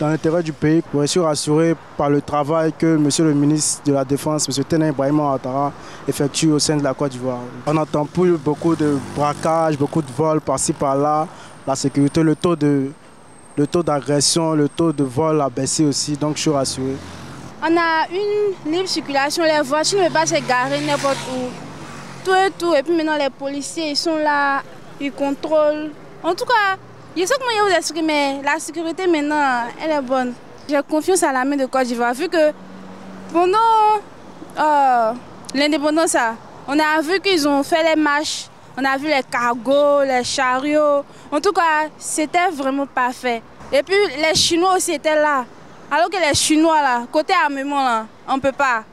l'intérieur du pays. Je suis rassuré par le travail que M. le ministre de la Défense, M. Téné Birahima Ouattara, effectue au sein de la Côte d'Ivoire. On n'entend plus beaucoup de braquages, beaucoup de vols par-ci par-là. La sécurité, le taux d'agression, le taux de vol a baissé aussi, donc je suis rassuré. On a une libre circulation, les voitures ne peuvent pas se garer n'importe où. Tout et tout. Et puis maintenant les policiers, ils sont là, ils contrôlent. En tout cas, je sais comment vous expliquer, mais la sécurité maintenant, elle est bonne. J'ai confiance à l'armée de Côte d'Ivoire, vu que pendant l'indépendance, on a vu qu'ils ont fait les marches, on a vu les cargos, les chariots. En tout cas, c'était vraiment parfait. Et puis les Chinois aussi étaient là. Alors que les Chinois, là, côté armement, là, on ne peut pas.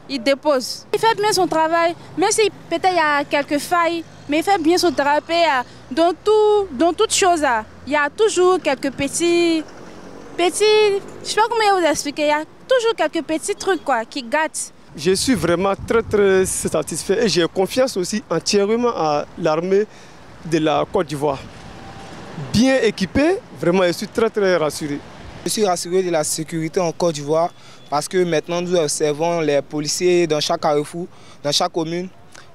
Ils déposent. Il fait bien son travail, même si peut-être il y a quelques failles, mais il fait bien son travail. Dans toute chose, il y a toujours quelques petits, je ne sais pas comment vous expliquer, il y a toujours quelques petits trucs quoi, qui gâtent. Je suis vraiment très satisfait et j'ai confiance aussi entièrement à l'armée de la Côte d'Ivoire. Bien équipée, vraiment je suis très rassuré. Je suis rassuré de la sécurité en Côte d'Ivoire parce que maintenant nous observons les policiers dans chaque carrefour, dans chaque commune.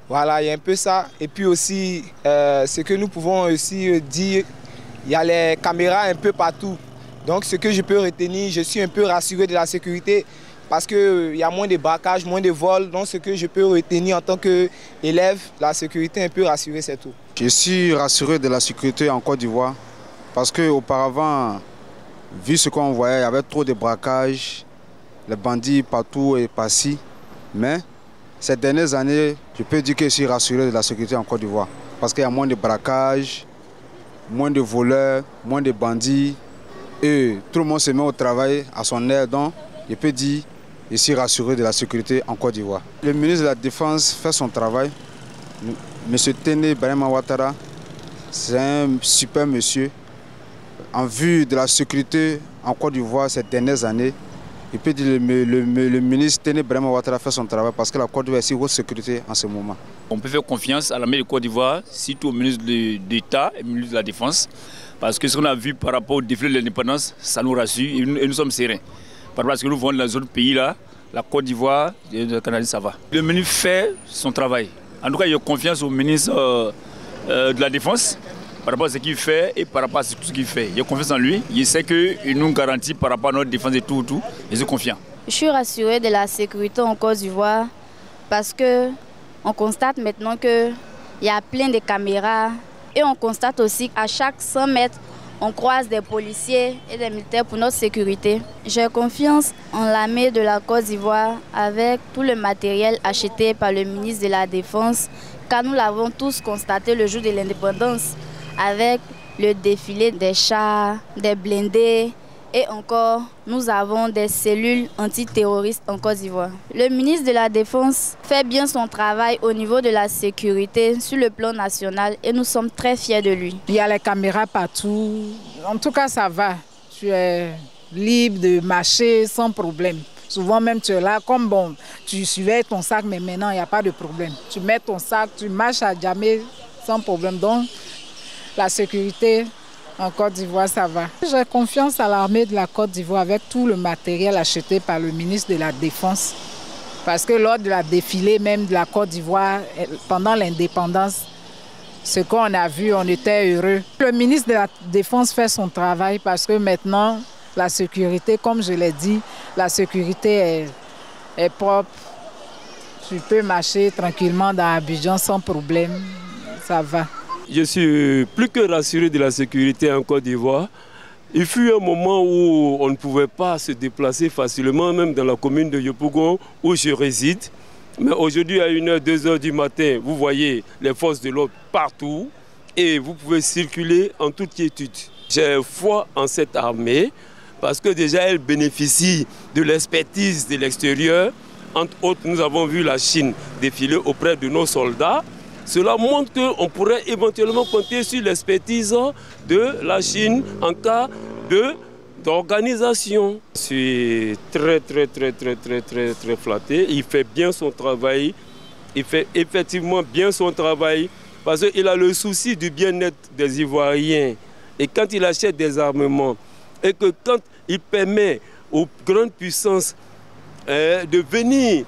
Voilà, il y a un peu ça. Et puis aussi, ce que nous pouvons aussi dire, il y a les caméras un peu partout. Donc ce que je peux retenir, je suis un peu rassuré de la sécurité parce qu'il y a moins de braquages, moins de vols. Donc ce que je peux retenir en tant qu'élève, la sécurité est un peu rassurée, c'est tout. Je suis rassuré de la sécurité en Côte d'Ivoire parce qu'auparavant, vu ce qu'on voyait, il y avait trop de braquages, les bandits partout et par-ci. Mais ces dernières années, je peux dire que je suis rassuré de la sécurité en Côte d'Ivoire. Parce qu'il y a moins de braquages, moins de voleurs, moins de bandits. Et tout le monde se met au travail à son air. Donc, je peux dire que je suis rassuré de la sécurité en Côte d'Ivoire. Le ministre de la Défense fait son travail. M. Téné Birahima Ouattara, c'est un super monsieur. En vue de la sécurité en Côte d'Ivoire ces dernières années, il peut dire que le ministre Téné Birahima Ouattara fait son travail parce que la Côte d'Ivoire est sur haute sécurité en ce moment. On peut faire confiance à l'armée de Côte d'Ivoire, surtout au ministre d'État et au ministre de la Défense, parce que ce qu'on a vu par rapport au défilé de l'indépendance, ça nous rassure et nous sommes sereins. Par rapport à ce que nous voyons dans les autres pays, là, la Côte d'Ivoire et le Canada, ça va. Le ministre fait son travail. En tout cas, j'ai confiance au ministre de la Défense par rapport à ce qu'il fait et par rapport à tout ce qu'il fait. J'ai confiance en lui. Je sais qu'il nous garantit par rapport à notre défense et tout. Je suis confiant. Je suis rassurée de la sécurité en Côte d'Ivoire parce qu'on constate maintenant qu'il y a plein de caméras et on constate aussi qu'à chaque 100 mètres, on croise des policiers et des militaires pour notre sécurité. J'ai confiance en l'armée de la Côte d'Ivoire avec tout le matériel acheté par le ministre de la Défense, car nous l'avons tous constaté le jour de l'indépendance avec le défilé des chars, des blindés et encore nous avons des cellules antiterroristes en Côte d'Ivoire. Le ministre de la Défense fait bien son travail au niveau de la sécurité sur le plan national et nous sommes très fiers de lui. Il y a les caméras partout, en tout cas ça va. tu es libre de marcher sans problème. Souvent même tu es là, comme bon, tu suivais ton sac, mais maintenant il n'y a pas de problème. Tu mets ton sac, tu marches à Djamé sans problème. Donc la sécurité en Côte d'Ivoire, ça va. J'ai confiance à l'armée de la Côte d'Ivoire avec tout le matériel acheté par le ministre de la Défense. Parce que lors de la défilée même de la Côte d'Ivoire, pendant l'indépendance, ce qu'on a vu, on était heureux. Le ministre de la Défense fait son travail parce que maintenant, la sécurité, comme je l'ai dit, la sécurité est propre. Tu peux marcher tranquillement dans Abidjan sans problème, ça va. Je suis plus que rassuré de la sécurité en Côte d'Ivoire. Il fut un moment où on ne pouvait pas se déplacer facilement, même dans la commune de Yopougon où je réside. Mais aujourd'hui, à 1h, 2h du matin, vous voyez les forces de l'ordre partout et vous pouvez circuler en toute quiétude. J'ai foi en cette armée parce que déjà elle bénéficie de l'expertise de l'extérieur. Entre autres, nous avons vu la Chine défiler auprès de nos soldats. Cela montre qu'on pourrait éventuellement compter sur l'expertise de la Chine en cas d'organisation. Je suis très flatté. Il fait bien son travail. Il fait effectivement bien son travail parce qu'il a le souci du bien-être des Ivoiriens. Et quand il achète des armements et que quand il permet aux grandes puissances de venir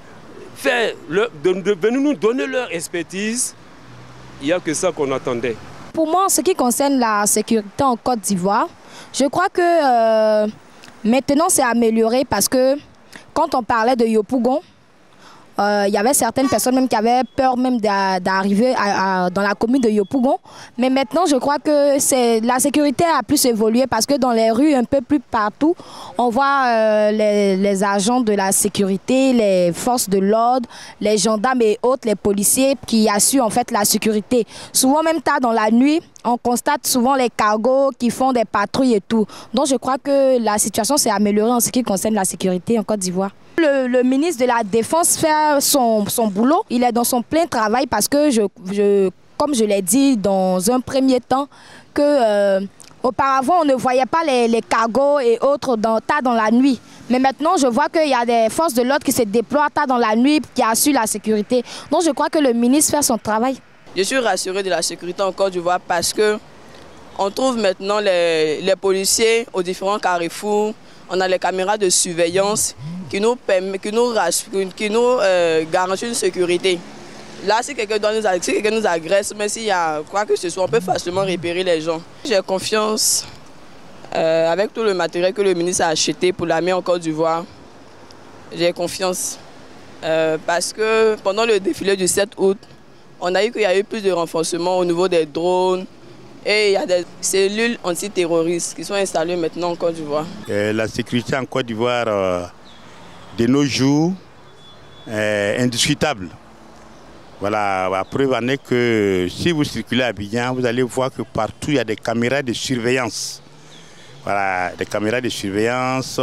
nous donner leur expertise, il n'y a que ça qu'on attendait. Pour moi, en ce qui concerne la sécurité en Côte d'Ivoire, je crois que maintenant c'est amélioré parce que quand on parlait de Yopougon, il y avait certaines personnes même qui avaient peur même d'arriver dans la commune de Yopougon. Mais maintenant, je crois que la sécurité a plus évolué parce que dans les rues, un peu plus partout, on voit les agents de la sécurité, les forces de l'ordre, les gendarmes et autres, les policiers qui assurent en fait la sécurité. Souvent même tard dans la nuit, on constate souvent les cargos qui font des patrouilles et tout. Donc je crois que la situation s'est améliorée en ce qui concerne la sécurité en Côte d'Ivoire. Le ministre de la Défense fait son boulot. Il est dans son plein travail parce que, comme je l'ai dit dans un premier temps, auparavant on ne voyait pas les cargos et autres tard dans la nuit. Mais maintenant, je vois qu'il y a des forces de l'ordre qui se déploient tard dans la nuit, qui assurent la sécurité. Donc je crois que le ministre fait son travail. Je suis rassurée de la sécurité en Côte d'Ivoire parce qu'on trouve maintenant les policiers aux différents carrefours. On a les caméras de surveillance qui nous garantissent une sécurité. Là, si quelqu'un nous agresse, mais s'il y a quoi que ce soit, on peut facilement repérer les gens. J'ai confiance avec tout le matériel que le ministre a acheté pour l'armée en Côte d'Ivoire. J'ai confiance parce que pendant le défilé du 7 août, on a eu qu'il y a eu plus de renforcement au niveau des drones. Et il y a des cellules antiterroristes qui sont installées maintenant en Côte d'Ivoire. La sécurité en Côte d'Ivoire de nos jours est indiscutable. Voilà, la preuve en est que si vous circulez à Abidjan, vous allez voir que partout il y a des caméras de surveillance. Voilà, des caméras de surveillance.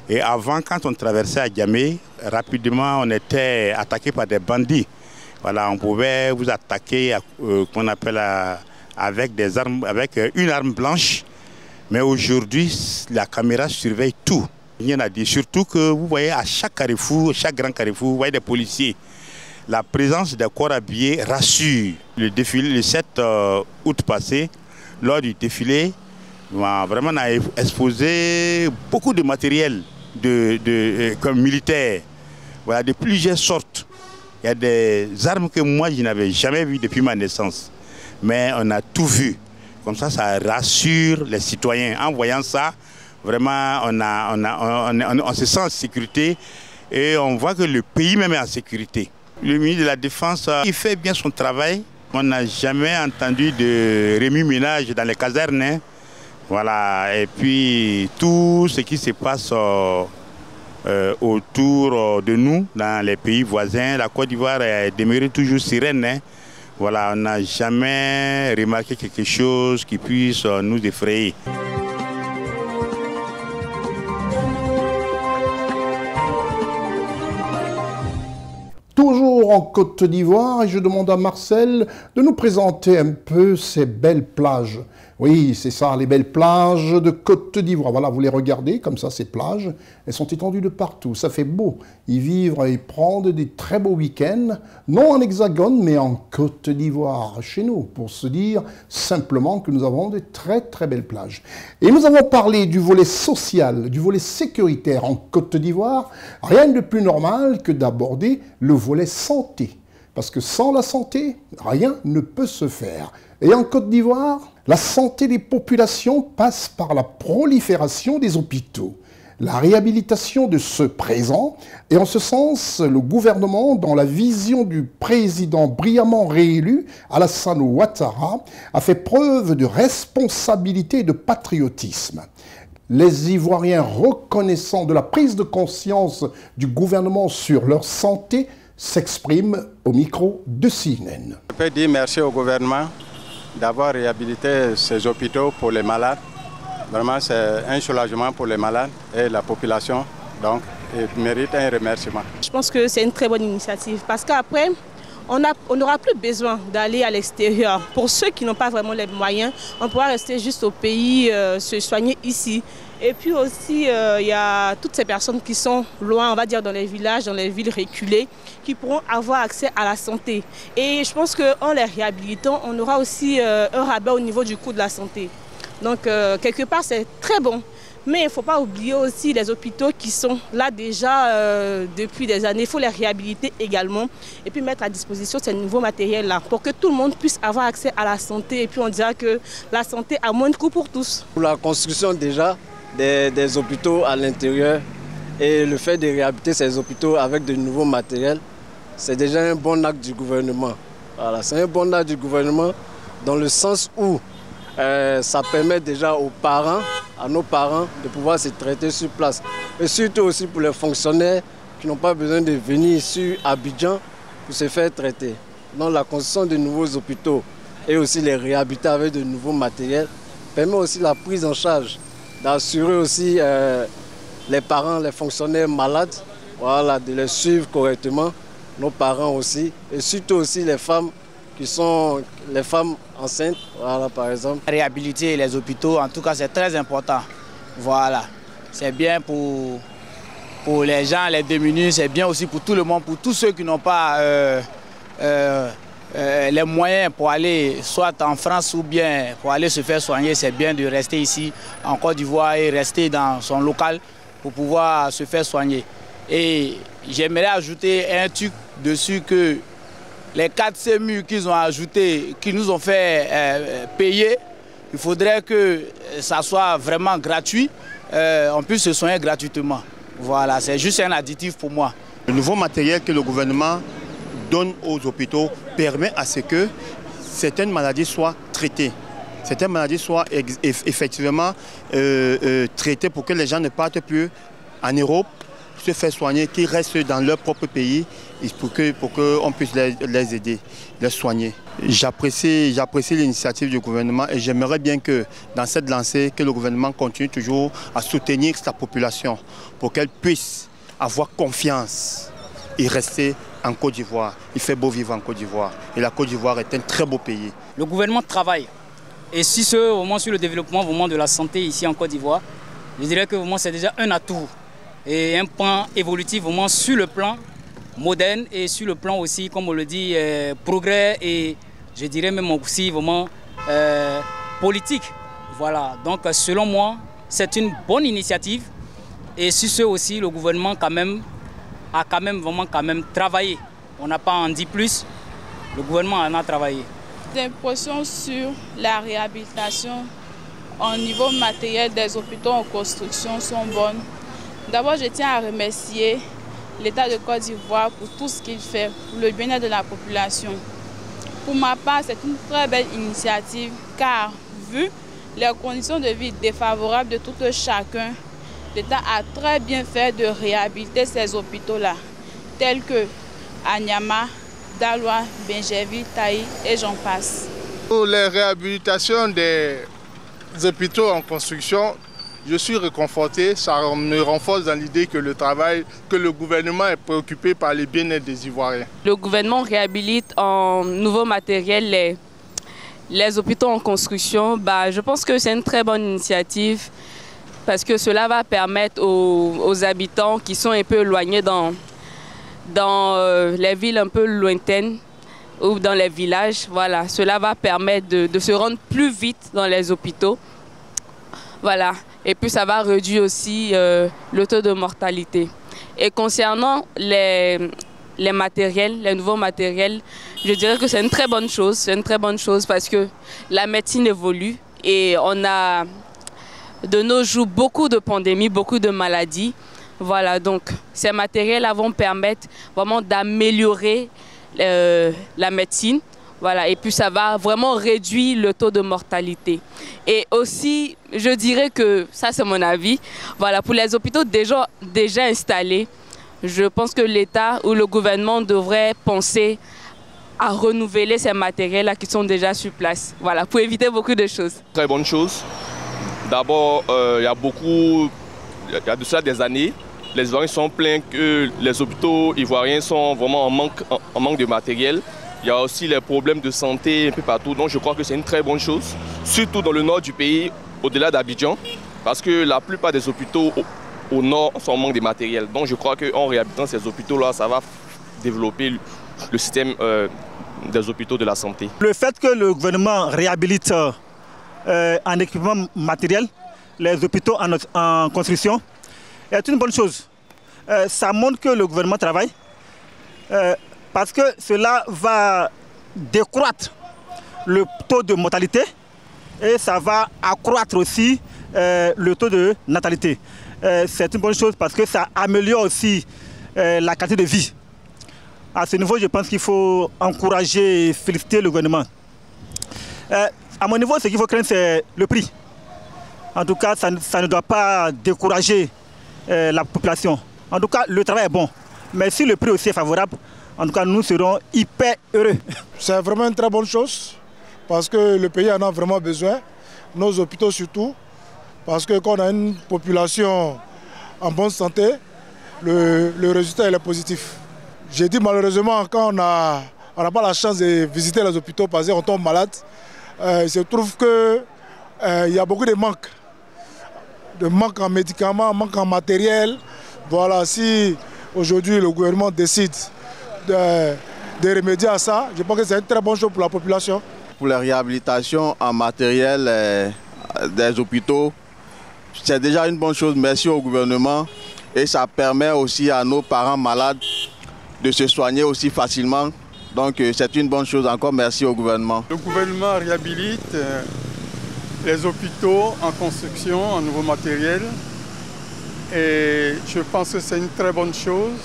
Et avant, quand on traversait à Djamé, rapidement on était attaqué par des bandits. Voilà, on pouvait vous attaquer, qu'on appelle avec des armes, avec une arme blanche, mais aujourd'hui la caméra surveille tout. Il y en a dit surtout que vous voyez à chaque carrefour, chaque grand carrefour, vous voyez des policiers. La présence des corps habillés rassure. Le défilé le 7 août passé, lors du défilé, vraiment on a exposé beaucoup de matériel comme militaire, voilà, de plusieurs sortes. Il y a des armes que moi je n'avais jamais vues depuis ma naissance. Mais on a tout vu. Comme ça, ça rassure les citoyens. En voyant ça, vraiment, on se sent en sécurité et on voit que le pays même est en sécurité. Le ministre de la Défense, il fait bien son travail. On n'a jamais entendu de remue-ménage dans les casernes. Hein. Voilà. Et puis, tout ce qui se passe autour de nous, dans les pays voisins, la Côte d'Ivoire demeure toujours sereine. Hein. Voilà, on n'a jamais remarqué quelque chose qui puisse nous effrayer. Toujours en Côte d'Ivoire, et je demande à Marcel de nous présenter un peu ces belles plages. Oui, c'est ça, les belles plages de Côte d'Ivoire. Voilà, vous les regardez, comme ça, ces plages, elles sont étendues de partout. Ça fait beau y vivre et prendre des très beaux week-ends, non en Hexagone, mais en Côte d'Ivoire, chez nous, pour se dire simplement que nous avons de très très belles plages. Et nous avons parlé du volet social, du volet sécuritaire en Côte d'Ivoire. Rien de plus normal que d'aborder le volet santé. Parce que sans la santé, rien ne peut se faire. Et en Côte d'Ivoire, la santé des populations passe par la prolifération des hôpitaux, la réhabilitation de ceux présents, et en ce sens, le gouvernement, dans la vision du président brillamment réélu, Alassane Ouattara, a fait preuve de responsabilité et de patriotisme. Les Ivoiriens reconnaissant de la prise de conscience du gouvernement sur leur santé s'expriment au micro de CNN. Je peux dire merci au gouvernement d'avoir réhabilité ces hôpitaux pour les malades. Vraiment, c'est un soulagement pour les malades et la population, donc il mérite un remerciement. Je pense que c'est une très bonne initiative parce qu'après, on n'aura plus besoin d'aller à l'extérieur. Pour ceux qui n'ont pas vraiment les moyens, on pourra rester juste au pays, se soigner ici. Et puis aussi, il y a toutes ces personnes qui sont loin, on va dire dans les villages, dans les villes reculées, qui pourront avoir accès à la santé. Et je pense qu'en les réhabilitant, on aura aussi un rabais au niveau du coût de la santé. Donc, quelque part, c'est très bon. Mais il ne faut pas oublier aussi les hôpitaux qui sont là déjà depuis des années. Il faut les réhabiliter également et puis mettre à disposition ces nouveaux matériels-là pour que tout le monde puisse avoir accès à la santé. Et puis on dira que la santé a moins de coût pour tous. Pour la construction déjà des hôpitaux à l'intérieur et le fait de réhabiliter ces hôpitaux avec de nouveaux matériels, c'est déjà un bon acte du gouvernement. Voilà, c'est un bon acte du gouvernement dans le sens où ça permet déjà aux parents, à nos parents, de pouvoir se traiter sur place. Et surtout aussi pour les fonctionnaires qui n'ont pas besoin de venir sur Abidjan pour se faire traiter. Donc la construction de nouveaux hôpitaux et aussi les réhabiliter avec de nouveaux matériels permet aussi la prise en charge, d'assurer aussi les parents, les fonctionnaires malades, voilà, de les suivre correctement, nos parents aussi, et surtout aussi les femmes qui sont les femmes enceintes, voilà, par exemple. Réhabiliter les hôpitaux, en tout cas, c'est très important. Voilà, c'est bien pour les gens, les démunis, c'est bien aussi pour tout le monde, pour tous ceux qui n'ont pas les moyens pour aller soit en France ou bien pour aller se faire soigner. C'est bien de rester ici en Côte d'Ivoire et rester dans son local pour pouvoir se faire soigner. Et j'aimerais ajouter un truc dessus que les 4 CMU qu'ils ont ajouté, qui nous ont fait payer, il faudrait que ça soit vraiment gratuit, on puisse se soigner gratuitement. Voilà, c'est juste un additif pour moi. Le nouveau matériel que le gouvernement donne aux hôpitaux permet à ce que certaines maladies soient traitées. Certaines maladies soient effectivement traitées pour que les gens ne partent plus en Europe, se faire soigner, qu'ils restent dans leur propre pays pour qu'on puisse les aider, les soigner. J'apprécie l'initiative du gouvernement et j'aimerais bien que dans cette lancée, que le gouvernement continue toujours à soutenir sa population pour qu'elle puisse avoir confiance et rester en Côte d'Ivoire. Il fait beau vivre en Côte d'Ivoire et la Côte d'Ivoire est un très beau pays. Le gouvernement travaille et si ce moment sur le développement vraiment de la santé ici en Côte d'Ivoire, je dirais que vraiment c'est déjà un atout et un point évolutif vraiment sur le plan moderne et sur le plan aussi, comme on le dit, progrès et je dirais même aussi vraiment politique. Voilà, donc selon moi, c'est une bonne initiative et sur ce aussi, le gouvernement a quand même travaillé. On n'a pas en dit plus, le gouvernement en a travaillé. Les impressions sur la réhabilitation au niveau matériel des hôpitaux en construction sont bonnes. D'abord, je tiens à remercier l'État de Côte d'Ivoire pour tout ce qu'il fait pour le bien-être de la population. Pour ma part, c'est une très belle initiative car, vu les conditions de vie défavorables de tout chacun, l'État a très bien fait de réhabiliter ces hôpitaux-là, tels que Anyama, Daloa, Benjerville, Taï et j'en passe. Pour les réhabilitations des hôpitaux en construction, je suis réconforté, ça me renforce dans l'idée que le gouvernement est préoccupé par le bien-être des Ivoiriens. Le gouvernement réhabilite en nouveau matériel les hôpitaux en construction, je pense que c'est une très bonne initiative parce que cela va permettre aux habitants qui sont un peu éloignés dans les villes un peu lointaines ou dans les villages, voilà, cela va permettre de se rendre plus vite dans les hôpitaux. Voilà. Et puis ça va réduire aussi le taux de mortalité. Et concernant les matériels, les nouveaux matériels, je dirais que c'est une très bonne chose. C'est une très bonne chose parce que la médecine évolue et on a de nos jours beaucoup de pandémies, beaucoup de maladies. Voilà, donc ces matériels vont permettre vraiment d'améliorer la médecine. Voilà, et puis ça va vraiment réduire le taux de mortalité. Et aussi, je dirais que, ça c'est mon avis, voilà, pour les hôpitaux déjà installés, je pense que l'État ou le gouvernement devrait penser à renouveler ces matériels-là qui sont déjà sur place. Voilà, pour éviter beaucoup de choses. Très bonne chose. D'abord, il y a de cela des années, les Ivoiriens sont plaints que les hôpitaux ivoiriens sont vraiment en manque de matériel. Il y a aussi les problèmes de santé un peu partout, donc je crois que c'est une très bonne chose, surtout dans le nord du pays, au-delà d'Abidjan, parce que la plupart des hôpitaux au nord sont en manque de matériel. Donc je crois qu'en réhabilitant ces hôpitaux-là, ça va développer le système des hôpitaux de la santé. Le fait que le gouvernement réhabilite en équipement matériel les hôpitaux en construction est une bonne chose. Ça montre que le gouvernement travaille. Parce que cela va décroître le taux de mortalité et ça va accroître aussi le taux de natalité. C'est une bonne chose parce que ça améliore aussi la qualité de vie. À ce niveau, je pense qu'il faut encourager et féliciter le gouvernement. À mon niveau, ce qu'il faut craindre, c'est le prix. En tout cas, ça ne doit pas décourager la population. En tout cas, le travail est bon. Mais si le prix aussi est favorable, en tout cas, nous serons hyper heureux. C'est vraiment une très bonne chose parce que le pays en a vraiment besoin, nos hôpitaux surtout, parce que quand on a une population en bonne santé, le résultat est positif. J'ai dit malheureusement, quand on n'a pas la chance de visiter les hôpitaux parce qu'on tombe malade, il se trouve qu'il y a beaucoup de manques en médicaments, manque en matériel. Voilà, si aujourd'hui le gouvernement décide de remédier à ça, je pense que c'est une très bonne chose pour la population. Pour la réhabilitation en matériel des hôpitaux, c'est déjà une bonne chose. Merci au gouvernement et ça permet aussi à nos parents malades de se soigner aussi facilement. Donc c'est une bonne chose. Encore merci au gouvernement. Le gouvernement réhabilite les hôpitaux en construction, en nouveau matériel. Et je pense que c'est une très bonne chose.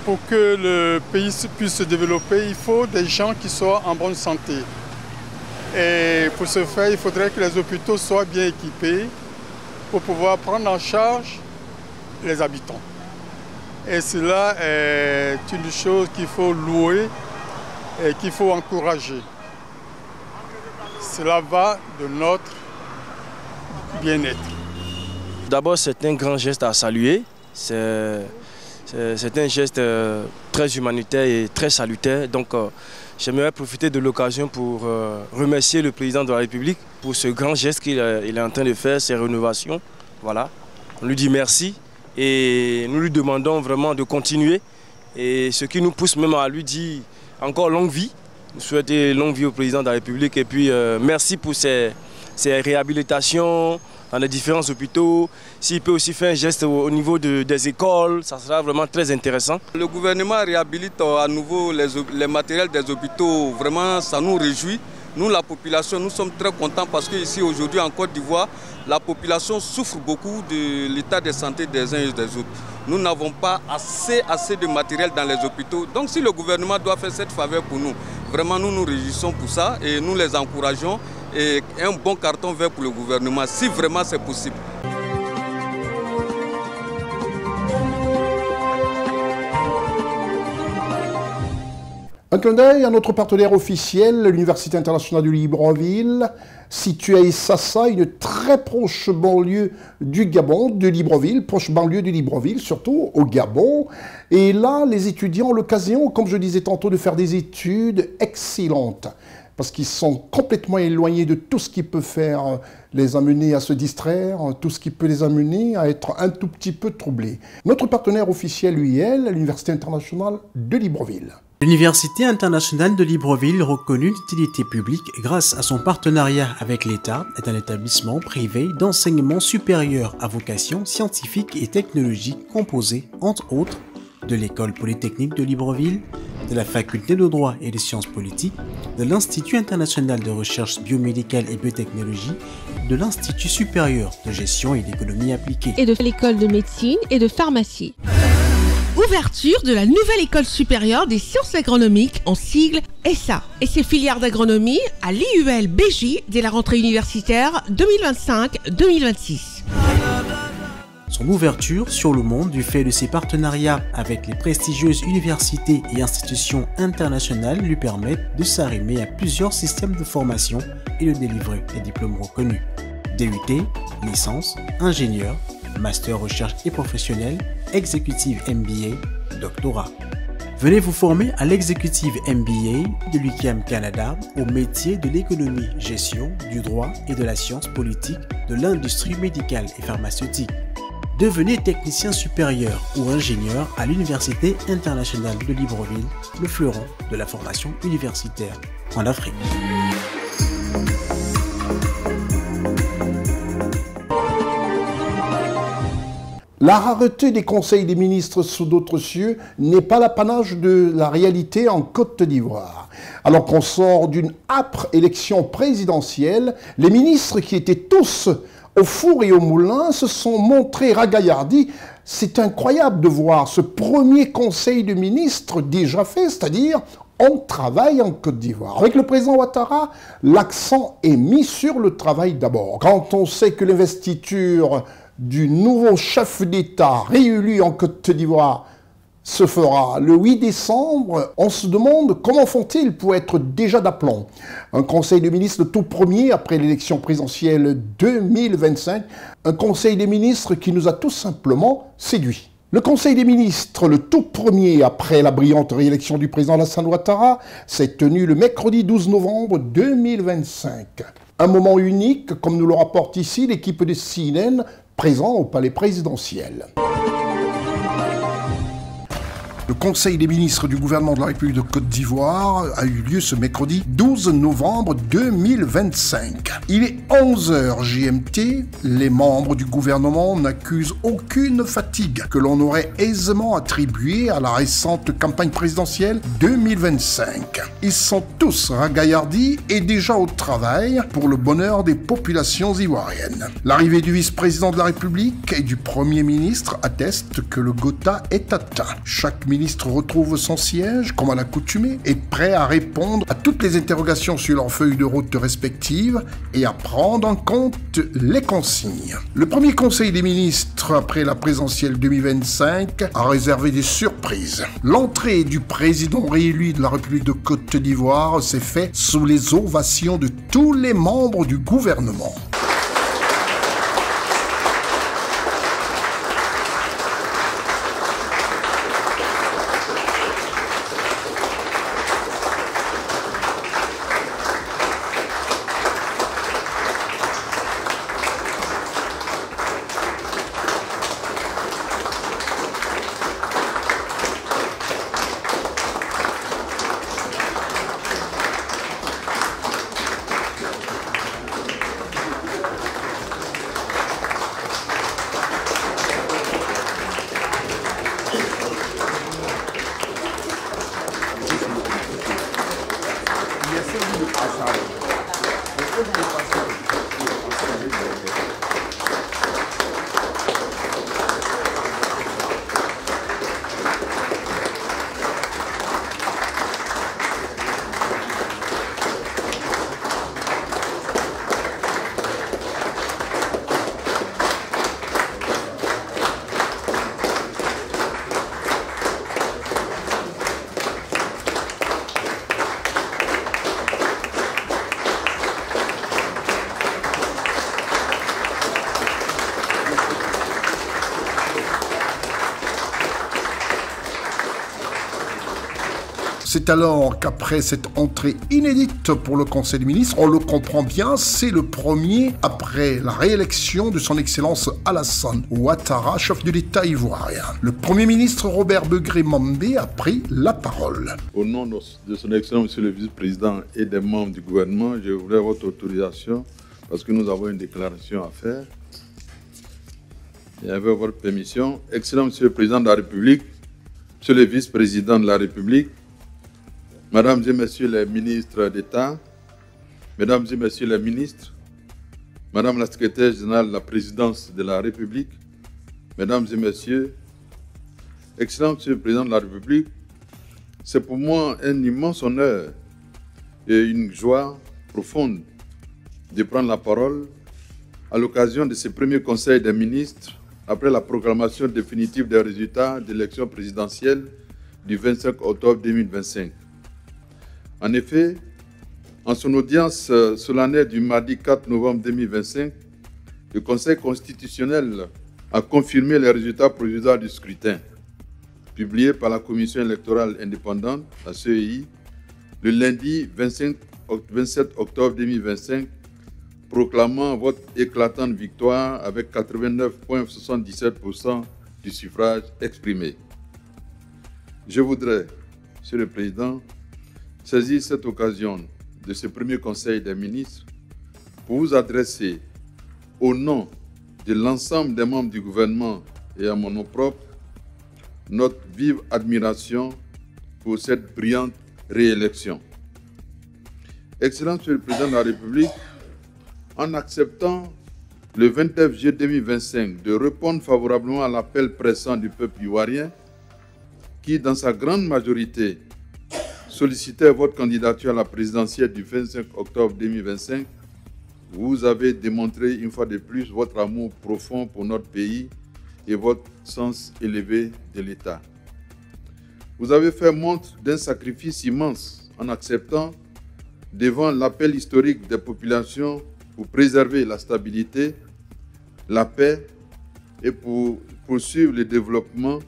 Pour que le pays puisse se développer, il faut des gens qui soient en bonne santé. Et pour ce faire, il faudrait que les hôpitaux soient bien équipés pour pouvoir prendre en charge les habitants. Et cela est une chose qu'il faut louer et qu'il faut encourager. Cela va de notre bien-être. D'abord, c'est un grand geste à saluer. C'est un geste très humanitaire et très salutaire. Donc, j'aimerais profiter de l'occasion pour remercier le président de la République pour ce grand geste qu'il est en train de faire, ces rénovations. Voilà. On lui dit merci et nous lui demandons vraiment de continuer. Et ce qui nous pousse même à lui dire encore longue vie. Nous souhaitons longue vie au président de la République. Et puis, merci pour ces réhabilitations dans les différents hôpitaux. S'il peut aussi faire un geste au niveau des écoles, ça sera vraiment très intéressant. Le gouvernement réhabilite à nouveau les matériels des hôpitaux. Vraiment, ça nous réjouit. Nous, la population, nous sommes très contents parce qu'ici, aujourd'hui, en Côte d'Ivoire, la population souffre beaucoup de l'état de santé des uns et des autres. Nous n'avons pas assez de matériel dans les hôpitaux. Donc, si le gouvernement doit faire cette faveur pour nous, vraiment, nous nous réjouissons pour ça et nous les encourageons. Et un bon carton vert pour le gouvernement, si vraiment c'est possible. Un clin d'œil à notre partenaire officiel, l'Université internationale de Libreville, située à Issassa, une très proche banlieue du Gabon, de Libreville, proche banlieue de Libreville, surtout au Gabon. Et là, les étudiants ont l'occasion, comme je disais tantôt, de faire des études excellentes. parce qu'ils sont complètement éloignés de tout ce qui peut faire les amener à se distraire, tout ce qui peut les amener à être un tout petit peu troublés. Notre partenaire officiel, UIL, l'Université internationale de Libreville. L'Université internationale de Libreville, reconnue d'utilité publique grâce à son partenariat avec l'État, est un établissement privé d'enseignement supérieur à vocation scientifique et technologique composé, entre autres, de l'École polytechnique de Libreville, de la Faculté de droit et des sciences politiques, de l'Institut international de recherche biomédicale et biotechnologie, de l'Institut supérieur de gestion et d'économie appliquée, et de l'École de médecine et de pharmacie. Ouverture de la nouvelle école supérieure des sciences agronomiques, en sigle ESSA, et ses filières d'agronomie à l'IUL BJ dès la rentrée universitaire 2025-2026. Son ouverture sur le monde du fait de ses partenariats avec les prestigieuses universités et institutions internationales lui permettent de s'arrimer à plusieurs systèmes de formation et de délivrer des diplômes reconnus. DUT, licence, ingénieur, master recherche et professionnel, exécutive MBA, doctorat. Venez vous former à l'exécutive MBA de l'UQAM Canada au métier de l'économie, gestion, du droit et de la science politique, de l'industrie médicale et pharmaceutique. Devenez technicien supérieur ou ingénieur à l'Université internationale de Libreville, le fleuron de la formation universitaire en Afrique. La rareté des conseils des ministres sous d'autres cieux n'est pas l'apanage de la réalité en Côte d'Ivoire. Alors qu'on sort d'une âpre élection présidentielle, les ministres qui étaient tous au four et au moulin se sont montrés ragaillardis. C'est incroyable de voir ce premier conseil de ministres déjà fait, c'est-à-dire on travaille en Côte d'Ivoire. Avec le président Ouattara, l'accent est mis sur le travail d'abord. Quand on sait que l'investiture du nouveau chef d'État réélu en Côte d'Ivoire se fera le 8 décembre, on se demande comment font-ils pour être déjà d'aplomb. Un conseil de ministres tout premier après l'élection présidentielle 2025, un conseil des ministres qui nous a tout simplement séduits. Le conseil des ministres, le tout premier après la brillante réélection du président Alassane Ouattara, s'est tenu le mercredi 12 novembre 2025. Un moment unique, comme nous le rapporte ici l'équipe de CNN, présent au palais présidentiel. Le Conseil des ministres du gouvernement de la République de Côte d'Ivoire a eu lieu ce mercredi 12 novembre 2025. Il est 11h GMT. Les membres du gouvernement n'accusent aucune fatigue que l'on aurait aisément attribuée à la récente campagne présidentielle 2025. Ils sont tous ragaillardis et déjà au travail pour le bonheur des populations ivoiriennes. L'arrivée du vice-président de la République et du Premier ministre atteste que le Gotha est atteint. Chaque ministre retrouve son siège, comme à l'accoutumée, est prêt à répondre à toutes les interrogations sur leur feuille de route respective et à prendre en compte les consignes. Le premier conseil des ministres, après la présidentielle 2025, a réservé des surprises. L'entrée du président réélu de la République de Côte d'Ivoire s'est faite sous les ovations de tous les membres du gouvernement. C'est alors qu'après cette entrée inédite pour le Conseil des ministres, on le comprend bien, c'est le premier après la réélection de son Excellence Alassane Ouattara, chef de l'État ivoirien. Le Premier ministre Robert Begré-Mambé a pris la parole. Au nom de son Excellence Monsieur le Vice-président et des membres du gouvernement, je voudrais votre autorisation parce que nous avons une déclaration à faire. Et avec votre permission, Excellent Monsieur le Président de la République, Monsieur le Vice-président de la République, Mesdames et Messieurs les ministres d'État, Mesdames et Messieurs les ministres, Madame la Secrétaire générale de la Présidence de la République, Mesdames et Messieurs, Excellent Monsieur le Président de la République, c'est pour moi un immense honneur et une joie profonde de prendre la parole à l'occasion de ce premier Conseil des ministres après la proclamation définitive des résultats de l'élection présidentielle du 25 octobre 2025. En effet, en son audience solennelle du mardi 4 novembre 2025, le Conseil constitutionnel a confirmé les résultats provisoires du scrutin, publiés par la Commission électorale indépendante, la CEI, le lundi 27 octobre 2025, proclamant votre éclatante victoire avec 89,77% du suffrage exprimé. Je voudrais, Monsieur le Président, saisir cette occasion de ce premier Conseil des ministres pour vous adresser, au nom de l'ensemble des membres du gouvernement et à mon nom propre, notre vive admiration pour cette brillante réélection. Excellent Monsieur le Président de la République, en acceptant le 29 juillet 2025 de répondre favorablement à l'appel pressant du peuple ivoirien qui, dans sa grande majorité, sollicitait votre candidature à la présidentielle du 25 octobre 2025, vous avez démontré une fois de plus votre amour profond pour notre pays et votre sens élevé de l'État. Vous avez fait montre d'un sacrifice immense en acceptant, devant l'appel historique des populations pour préserver la stabilité, la paix et pour poursuivre le développement,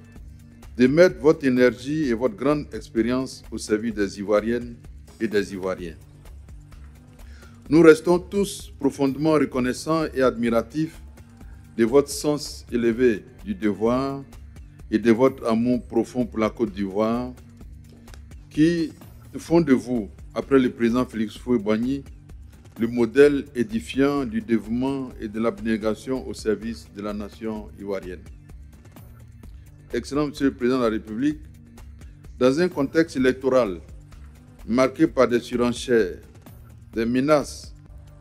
de mettre votre énergie et votre grande expérience au service des Ivoiriennes et des Ivoiriens. Nous restons tous profondément reconnaissants et admiratifs de votre sens élevé du devoir et de votre amour profond pour la Côte d'Ivoire qui font de vous, après le président Félix Houphouët-Boigny, le modèle édifiant du dévouement et de l'abnégation au service de la nation ivoirienne. Excellent Monsieur le Président de la République, dans un contexte électoral marqué par des surenchères, des menaces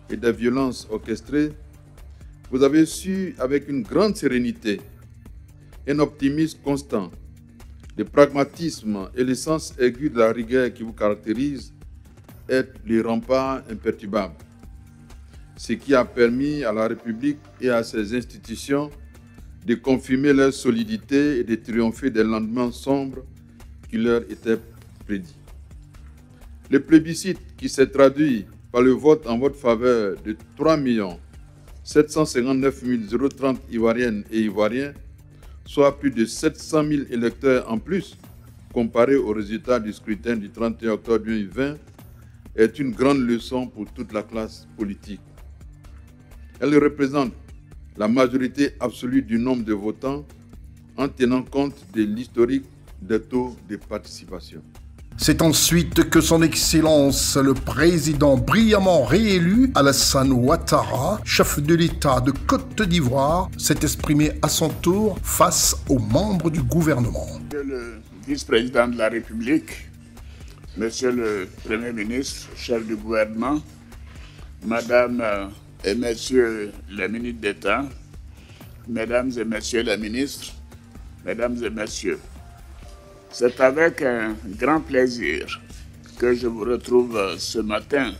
et des violences orchestrées, vous avez su, avec une grande sérénité, un optimisme constant, le pragmatisme et le sens aigu de la rigueur qui vous caractérise, être les remparts imperturbables. Ce qui a permis à la République et à ses institutions de confirmer leur solidité et de triompher des lendemains sombres qui leur étaient prédits. Le plébiscite qui s'est traduit par le vote en votre faveur de 3 759 030 Ivoiriennes et Ivoiriens, soit plus de 700 000 électeurs en plus, comparé aux résultats du scrutin du 31 octobre 2020, est une grande leçon pour toute la classe politique. Elle représente la majorité absolue du nombre de votants en tenant compte de l'historique des taux de participation. C'est ensuite que son Excellence, le président brillamment réélu, Alassane Ouattara, chef de l'État de Côte d'Ivoire, s'est exprimé à son tour face aux membres du gouvernement. Monsieur le vice-président de la République, Monsieur le Premier ministre, chef du gouvernement, Madame et Messieurs les ministres d'État, Mesdames et Messieurs les ministres, Mesdames et Messieurs, c'est avec un grand plaisir que je vous retrouve ce matin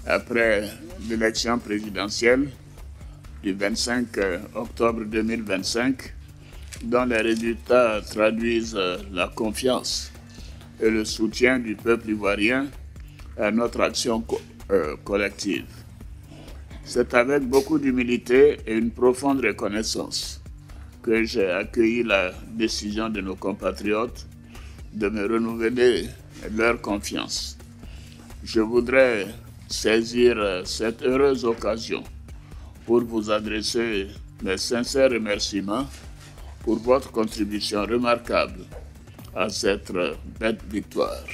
après l'élection présidentielle du 25 octobre 2025, dont les résultats traduisent la confiance et le soutien du peuple ivoirien à notre action collective. C'est avec beaucoup d'humilité et une profonde reconnaissance que j'ai accueilli la décision de nos compatriotes de me renouveler leur confiance. Je voudrais saisir cette heureuse occasion pour vous adresser mes sincères remerciements pour votre contribution remarquable à cette belle victoire.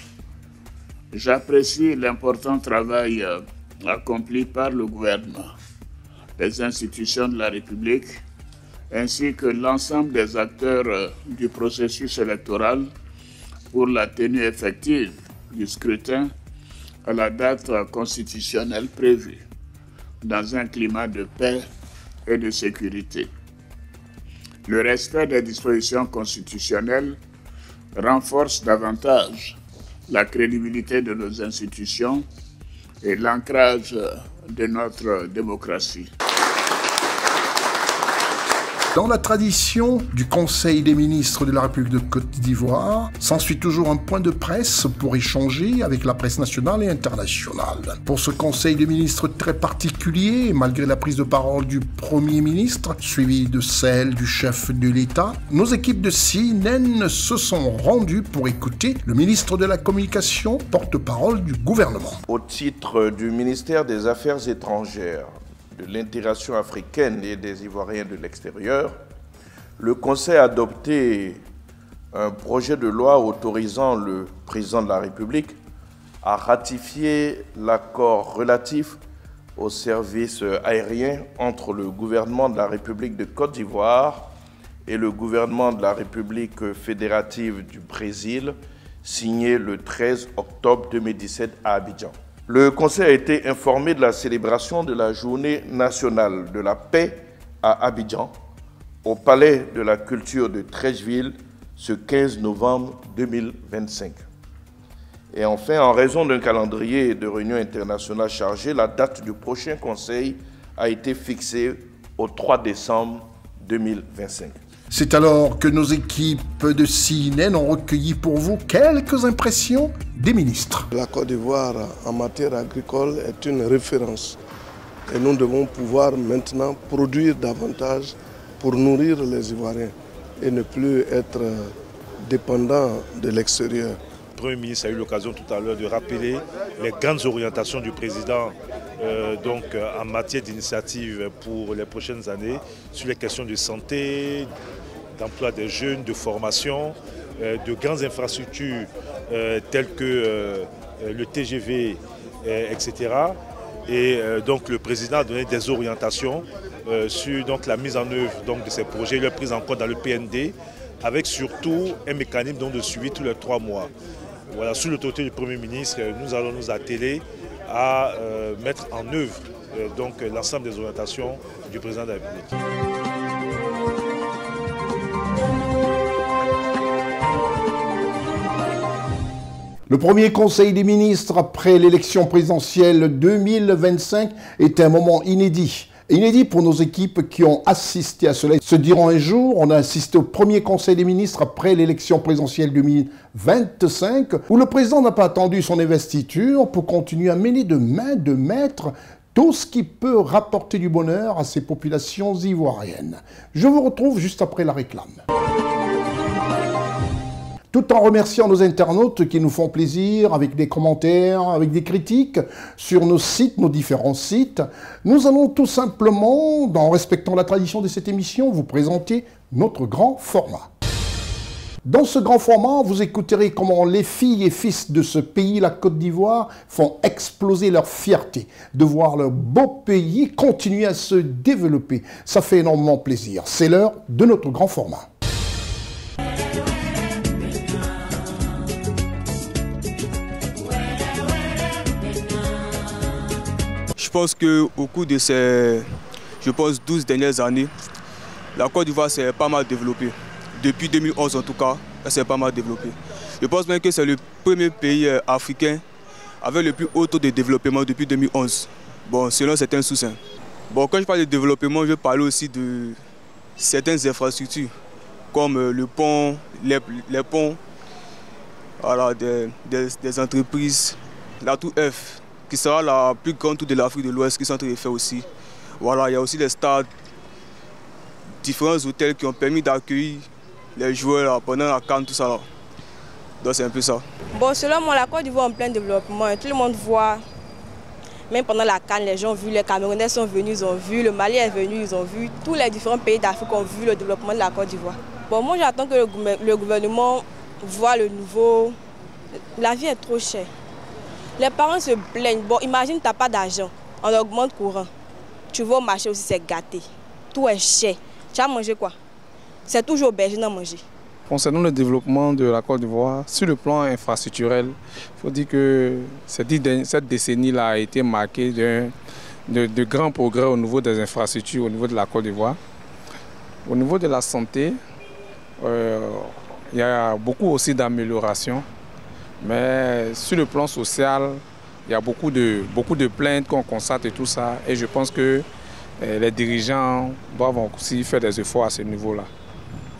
J'apprécie l'important travail accompli par le gouvernement, les institutions de la République, ainsi que l'ensemble des acteurs du processus électoral pour la tenue effective du scrutin à la date constitutionnelle prévue, dans un climat de paix et de sécurité. Le respect des dispositions constitutionnelles renforce davantage la crédibilité de nos institutions et l'ancrage de notre démocratie. Dans la tradition du Conseil des ministres de la République de Côte d'Ivoire, s'ensuit toujours un point de presse pour échanger avec la presse nationale et internationale. Pour ce Conseil des ministres très particulier, malgré la prise de parole du Premier ministre, suivie de celle du chef de l'État, nos équipes de CNN se sont rendues pour écouter le ministre de la Communication, porte-parole du gouvernement. Au titre du ministère des Affaires étrangères, de l'intégration africaine et des Ivoiriens de l'extérieur, le Conseil a adopté un projet de loi autorisant le président de la République à ratifier l'accord relatif au service aérien entre le gouvernement de la République de Côte d'Ivoire et le gouvernement de la République fédérative du Brésil, signé le 13 octobre 2017 à Abidjan. Le Conseil a été informé de la célébration de la Journée nationale de la paix à Abidjan, au Palais de la Culture de Treichville, ce 15 novembre 2025. Et enfin, en raison d'un calendrier de réunions internationales chargé, la date du prochain Conseil a été fixée au 3 décembre 2025. C'est alors que nos équipes de CNN ont recueilli pour vous quelques impressions des ministres. La Côte d'Ivoire en matière agricole est une référence et nous devons pouvoir maintenant produire davantage pour nourrir les Ivoiriens et ne plus être dépendants de l'extérieur. Le Premier ministre a eu l'occasion tout à l'heure de rappeler les grandes orientations du président en matière d'initiative pour les prochaines années sur les questions de santé, d'emploi des jeunes, de formation, de grandes infrastructures telles que le TGV, etc. Et donc le président a donné des orientations sur la mise en œuvre de ces projets, leur prise en compte dans le PND, avec surtout un mécanisme de suivi tous les 3 mois. Voilà, sous l'autorité du Premier ministre, nous allons nous atteler à mettre en œuvre l'ensemble des orientations du président de la République. Le premier Conseil des ministres après l'élection présidentielle 2025 est un moment inédit. Inédit pour nos équipes qui ont assisté à cela. Se diront un jour, on a assisté au premier Conseil des ministres après l'élection présidentielle 2025, où le président n'a pas attendu son investiture pour continuer à mener de main de maître tout ce qui peut rapporter du bonheur à ces populations ivoiriennes. Je vous retrouve juste après la réclame. Tout en remerciant nos internautes qui nous font plaisir avec des commentaires, avec des critiques sur nos sites, nos différents sites, nous allons tout simplement, en respectant la tradition de cette émission, vous présenter notre grand format. Dans ce grand format, vous écouterez comment les filles et fils de ce pays, la Côte d'Ivoire, font exploser leur fierté de voir leur beau pays continuer à se développer. Ça fait énormément plaisir. C'est l'heure de notre grand format. Je pense qu'au cours de ces 12 dernières années, la Côte d'Ivoire s'est pas mal développée. Depuis 2011 en tout cas, elle s'est pas mal développée. Je pense même que c'est le premier pays africain avec le plus haut taux de développement depuis 2011. Bon, selon certains sources. Bon, quand je parle de développement, je parle aussi de certaines infrastructures, comme le pont, les ponts, voilà, des entreprises, la Tour F, qui sera la plus grande tour de l'Afrique de l'Ouest, qui sont en train de faire aussi. Voilà, il y a aussi les stades, différents hôtels qui ont permis d'accueillir les joueurs là, pendant la CAN, tout ça. Là. Donc c'est un peu ça. Bon, selon moi, la Côte d'Ivoire est en plein développement. Tout le monde voit, même pendant la CAN, les gens ont vu, les Camerounais sont venus, ils ont vu, le Mali est venu, ils ont vu, tous les différents pays d'Afrique ont vu le développement de la Côte d'Ivoire. Bon, moi j'attends que le gouvernement voit le nouveau. La vie est trop chère. Les parents se plaignent. Bon, imagine, tu n'as pas d'argent, on augmente courant. Tu vas au marché aussi, c'est gâté. Tout est cher. Tu as mangé quoi? C'est toujours aubergine à manger. Concernant le développement de la Côte d'Ivoire, sur le plan infrastructurel, il faut dire que cette décennie-là a été marquée de grands progrès au niveau des infrastructures, au niveau de la Côte d'Ivoire. Au niveau de la santé, il y a beaucoup aussi d'améliorations. Mais sur le plan social, il y a beaucoup de plaintes qu'on constate et tout ça. Et je pense que les dirigeants doivent aussi faire des efforts à ce niveau-là.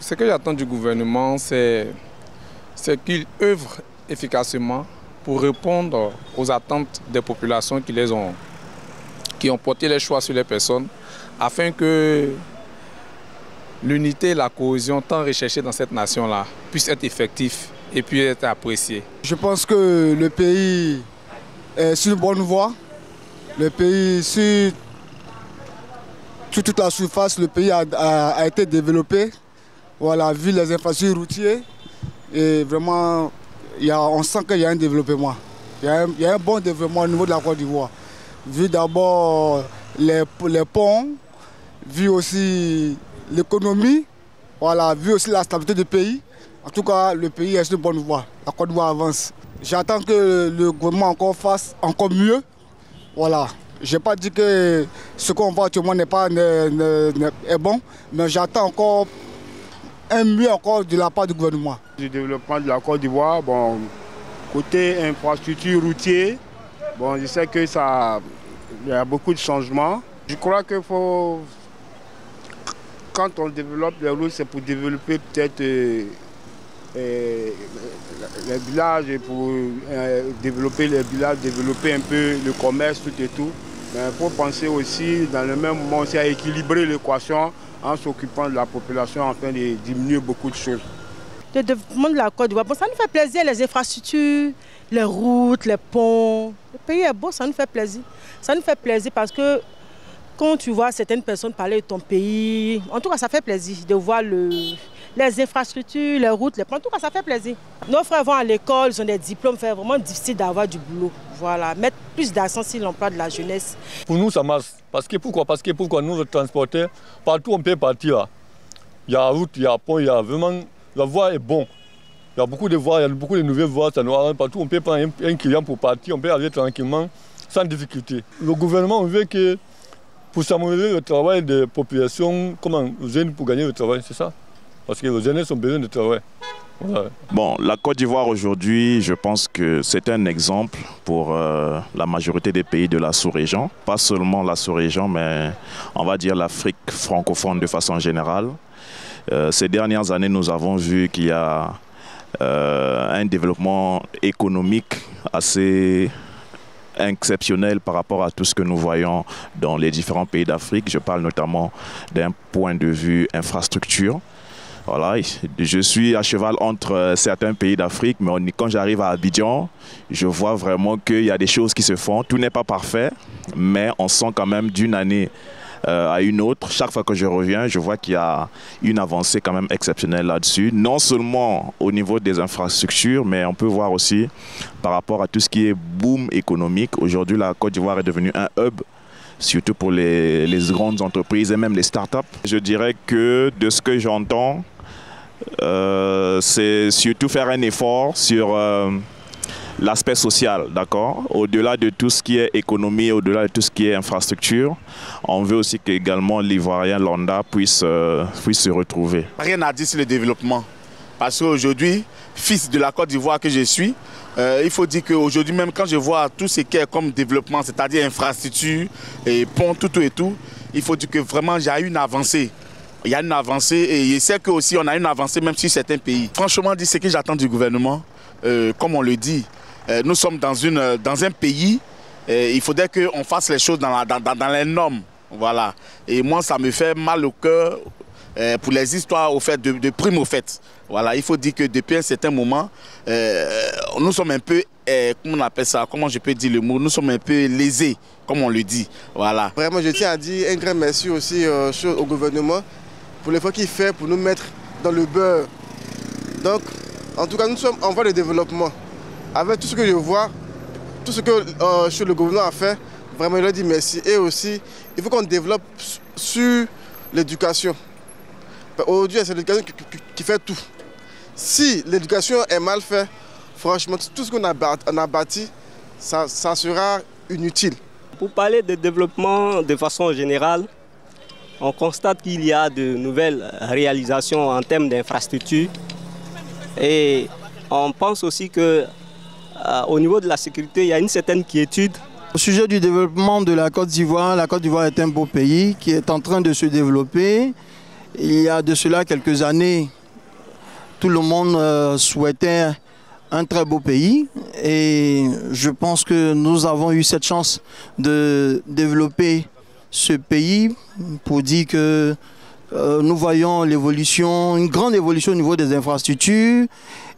Ce que j'attends du gouvernement, c'est qu'il œuvre efficacement pour répondre aux attentes des populations qui ont porté les choix sur les personnes, afin que l'unité et la cohésion tant recherchées dans cette nation-là puissent être effectifs et puis être appréciées. Je pense que le pays est sur une bonne voie. Le pays, sur toute la surface, le pays a été développé. Voilà, vu les infrastructures routières, et vraiment, on sent qu'il y a un développement. Il y a un bon développement au niveau de la Côte d'Ivoire. Vu d'abord les ponts, vu aussi l'économie, voilà, vu aussi la stabilité du pays. En tout cas, le pays est sur une bonne voie. La Côte d'Ivoire avance. J'attends que le gouvernement fasse encore mieux. Voilà. Je n'ai pas dit que ce qu'on voit actuellement est bon, mais j'attends encore un mieux encore de la part du gouvernement. Du développement de la Côte d'Ivoire, bon, côté infrastructure routière, bon, je sais que il y a beaucoup de changements. Je crois qu'il faut, quand on développe les routes, c'est pour développer peut-être les villages, pour développer les villages, développer un peu le commerce, tout et tout. Mais il faut penser aussi, dans le même moment, aussi à équilibrer l'équation en s'occupant de la population afin de diminuer beaucoup de choses. Le développement de la Côte d'Ivoire, bon, ça nous fait plaisir, les infrastructures, les routes, les ponts. Le pays est beau, ça nous fait plaisir. Ça nous fait plaisir parce que quand tu vois certaines personnes parler de ton pays, en tout cas ça fait plaisir de voir les infrastructures, les routes, les ponts, en tout cas ça fait plaisir. Nos frères vont à l'école, ils ont des diplômes, c'est vraiment difficile d'avoir du boulot. Voilà, mettre plus d'accent sur l'emploi de la jeunesse. Pour nous ça marche. Pourquoi nous, les transporteurs, partout on peut partir. Il y a route, il y a pont, il y a vraiment... La voie est bonne. Il y a beaucoup de voies, il y a beaucoup de nouvelles voies. Ça nous arrange partout. On peut prendre un client pour partir, on peut aller tranquillement, sans difficulté. Le gouvernement veut que, pour s'améliorer le travail des populations, comment les jeunes pour gagner le travail, c'est ça. Parce que les jeunes ont besoin de travail. Voilà. Bon, la Côte d'Ivoire aujourd'hui, je pense que c'est un exemple pour la majorité des pays de la sous-région. Pas seulement la sous-région, mais on va dire l'Afrique francophone de façon générale. Ces dernières années, nous avons vu qu'il y a un développement économique assez exceptionnel par rapport à tout ce que nous voyons dans les différents pays d'Afrique. Je parle notamment d'un point de vue infrastructure. Voilà, je suis à cheval entre certains pays d'Afrique, mais quand j'arrive à Abidjan, je vois vraiment qu'il y a des choses qui se font. Tout n'est pas parfait, mais on sent quand même d'une année à une autre. Chaque fois que je reviens, je vois qu'il y a une avancée quand même exceptionnelle là-dessus. Non seulement au niveau des infrastructures, mais on peut voir aussi par rapport à tout ce qui est boom économique. Aujourd'hui, la Côte d'Ivoire est devenue un hub, surtout pour les grandes entreprises et même les startups. Je dirais que de ce que j'entends, c'est surtout faire un effort sur l'aspect social, d'accord? Au-delà de tout ce qui est économie, au-delà de tout ce qui est infrastructure, on veut aussi qu'également l'Ivoirien lambda puisse se retrouver. Rien à dire sur le développement. Parce qu'aujourd'hui, fils de la Côte d'Ivoire que je suis, il faut dire qu'aujourd'hui, même quand je vois tout ce qui est comme développement, c'est-à-dire infrastructure, et pont, tout et tout, il faut dire que vraiment, il y a une avancée. Il y a une avancée et je sais qu'aussi on a une avancée même sur certains pays. Franchement, ce que j'attends du gouvernement, comme on le dit, nous sommes dans un pays, il faudrait qu'on fasse les choses dans les normes. Voilà. Et moi, ça me fait mal au cœur pour les histoires au fait de prime au fait. Voilà, il faut dire que depuis un certain moment, nous sommes un peu, comment on appelle ça, comment je peux dire le mot, nous sommes un peu lésés, comme on le dit. Voilà. Vraiment, je tiens à dire un grand merci aussi au gouvernement pour l'effort qu'il fait pour nous mettre dans le beurre. Donc, en tout cas, nous sommes en voie de développement. Avec tout ce que je vois, tout ce que le gouvernement a fait, vraiment, je leur dis merci. Et aussi, il faut qu'on développe sur l'éducation. Aujourd'hui, c'est l'éducation qui fait tout. Si l'éducation est mal faite, franchement, tout ce qu'on a bâti, ça sera inutile. Pour parler de développement de façon générale, on constate qu'il y a de nouvelles réalisations en termes d'infrastructures. Et on pense aussi qu'au niveau de la sécurité, il y a une certaine quiétude. Au sujet du développement de la Côte d'Ivoire est un beau pays qui est en train de se développer. Il y a de cela quelques années, tout le monde souhaitait un très beau pays. Et je pense que nous avons eu cette chance de développer ce pays pour dire que nous voyons l'évolution, une grande évolution au niveau des infrastructures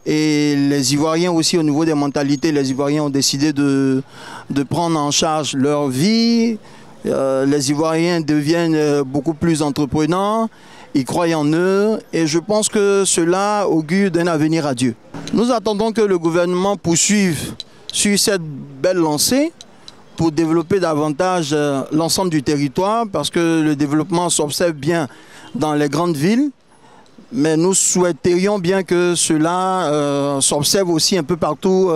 et les Ivoiriens aussi au niveau des mentalités. Les Ivoiriens ont décidé de prendre en charge leur vie. Les Ivoiriens deviennent beaucoup plus entreprenants, ils croient en eux et je pense que cela augure d'un avenir radieux. Nous attendons que le gouvernement poursuive sur cette belle lancée pour développer davantage l'ensemble du territoire parce que le développement s'observe bien dans les grandes villes, mais nous souhaiterions bien que cela s'observe aussi un peu partout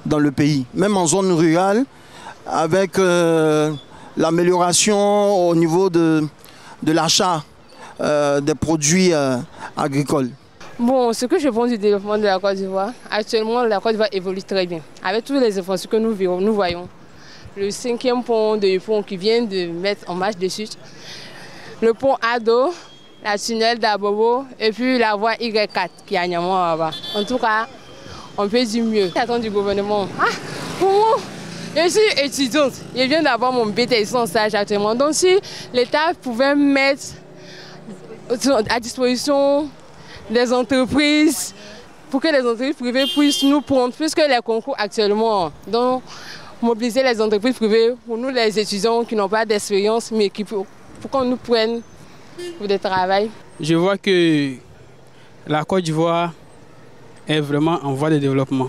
dans le pays, même en zone rurale, avec l'amélioration au niveau de l'achat des produits agricoles. Bon, ce que je pense du développement de la Côte d'Ivoire, actuellement la Côte d'Ivoire évolue très bien, avec toutes les infrastructures que nous voyons. Le 5e pont de Yopon qui vient de mettre en marche dessus, le pont Ado, la tunnel d'Abobo et puis la voie Y4 qui est à Niamey là-bas. En tout cas, on peut dire mieux. J'attends du gouvernement. Comment? Je suis étudiante, je viens d'avoir mon BTS en stage actuellement. Donc si l'État pouvait mettre à disposition des entreprises pour que les entreprises privées puissent nous prendre, puisque les concours actuellement, donc mobiliser les entreprises privées pour nous les étudiants qui n'ont pas d'expérience mais qui pour qu'on nous prenne pour des travail. Je vois que la Côte d'Ivoire est vraiment en voie de développement.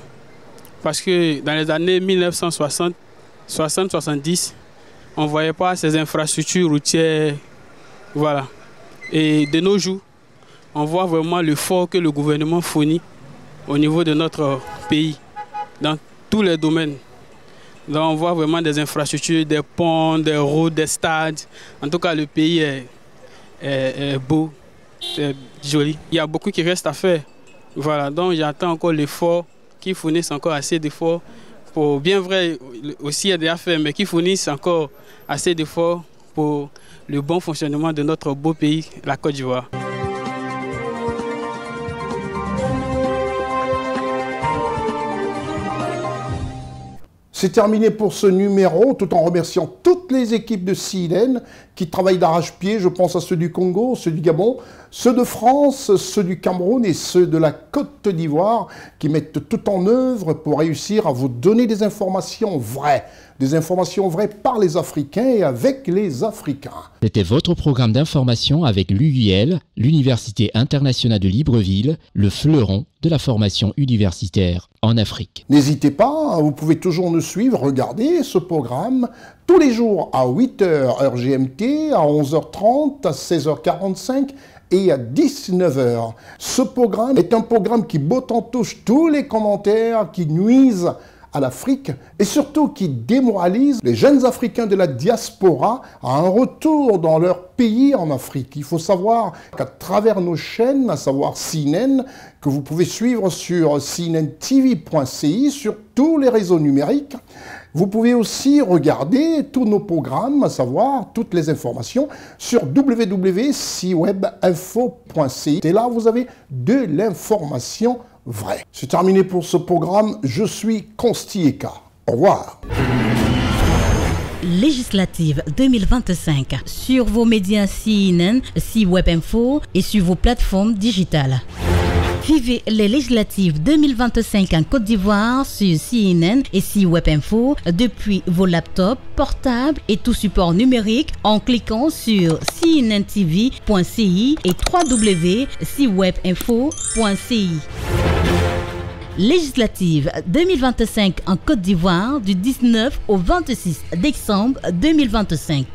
Parce que dans les années 1960-70, on ne voyait pas ces infrastructures routières. Voilà. Et de nos jours, on voit vraiment l'effort que le gouvernement fournit au niveau de notre pays, dans tous les domaines. Donc on voit vraiment des infrastructures, des ponts, des routes, des stades. En tout cas, le pays est beau, c'est joli. Il y a beaucoup qui reste à faire. Voilà, donc j'attends encore l'effort, qu'ils fournissent encore assez d'efforts. Pour bien vrai, aussi il y a des affaires, mais qu'ils fournissent encore assez d'efforts pour le bon fonctionnement de notre beau pays, la Côte d'Ivoire. C'est terminé pour ce numéro, tout en remerciant toutes les équipes de CNN qui travaillent d'arrache-pied. Je pense à ceux du Congo, ceux du Gabon, ceux de France, ceux du Cameroun et ceux de la Côte d'Ivoire qui mettent tout en œuvre pour réussir à vous donner des informations vraies par les Africains et avec les Africains. C'était votre programme d'information avec l'UIL, l'Université internationale de Libreville, le fleuron de la formation universitaire en Afrique. N'hésitez pas, vous pouvez toujours nous suivre, regarder ce programme tous les jours à 8h heure GMT, à 11h30, à 16h45 et à 19h. Ce programme est un programme qui botte en touche tous les commentaires qui nuisent à l'Afrique et surtout qui démoralise les jeunes Africains de la diaspora à un retour dans leur pays en Afrique. Il faut savoir qu'à travers nos chaînes, à savoir CNN, que vous pouvez suivre sur cnntv.ci, sur tous les réseaux numériques, vous pouvez aussi regarder tous nos programmes, à savoir toutes les informations sur www.ciwebinfo.ci. Et là, vous avez de l'information vraie. C'est terminé pour ce programme. Je suis Consti Eka. Au revoir. législatives 2025 sur vos médias CNN, C-Web Info et sur vos plateformes digitales. Vivez les législatives 2025 en Côte d'Ivoire sur CNN et C-Web Info depuis vos laptops, portables et tout support numérique en cliquant sur cnntv.ci et www.cwebinfo.ci. Législative 2025 en Côte d'Ivoire du 19 au 26 décembre 2025.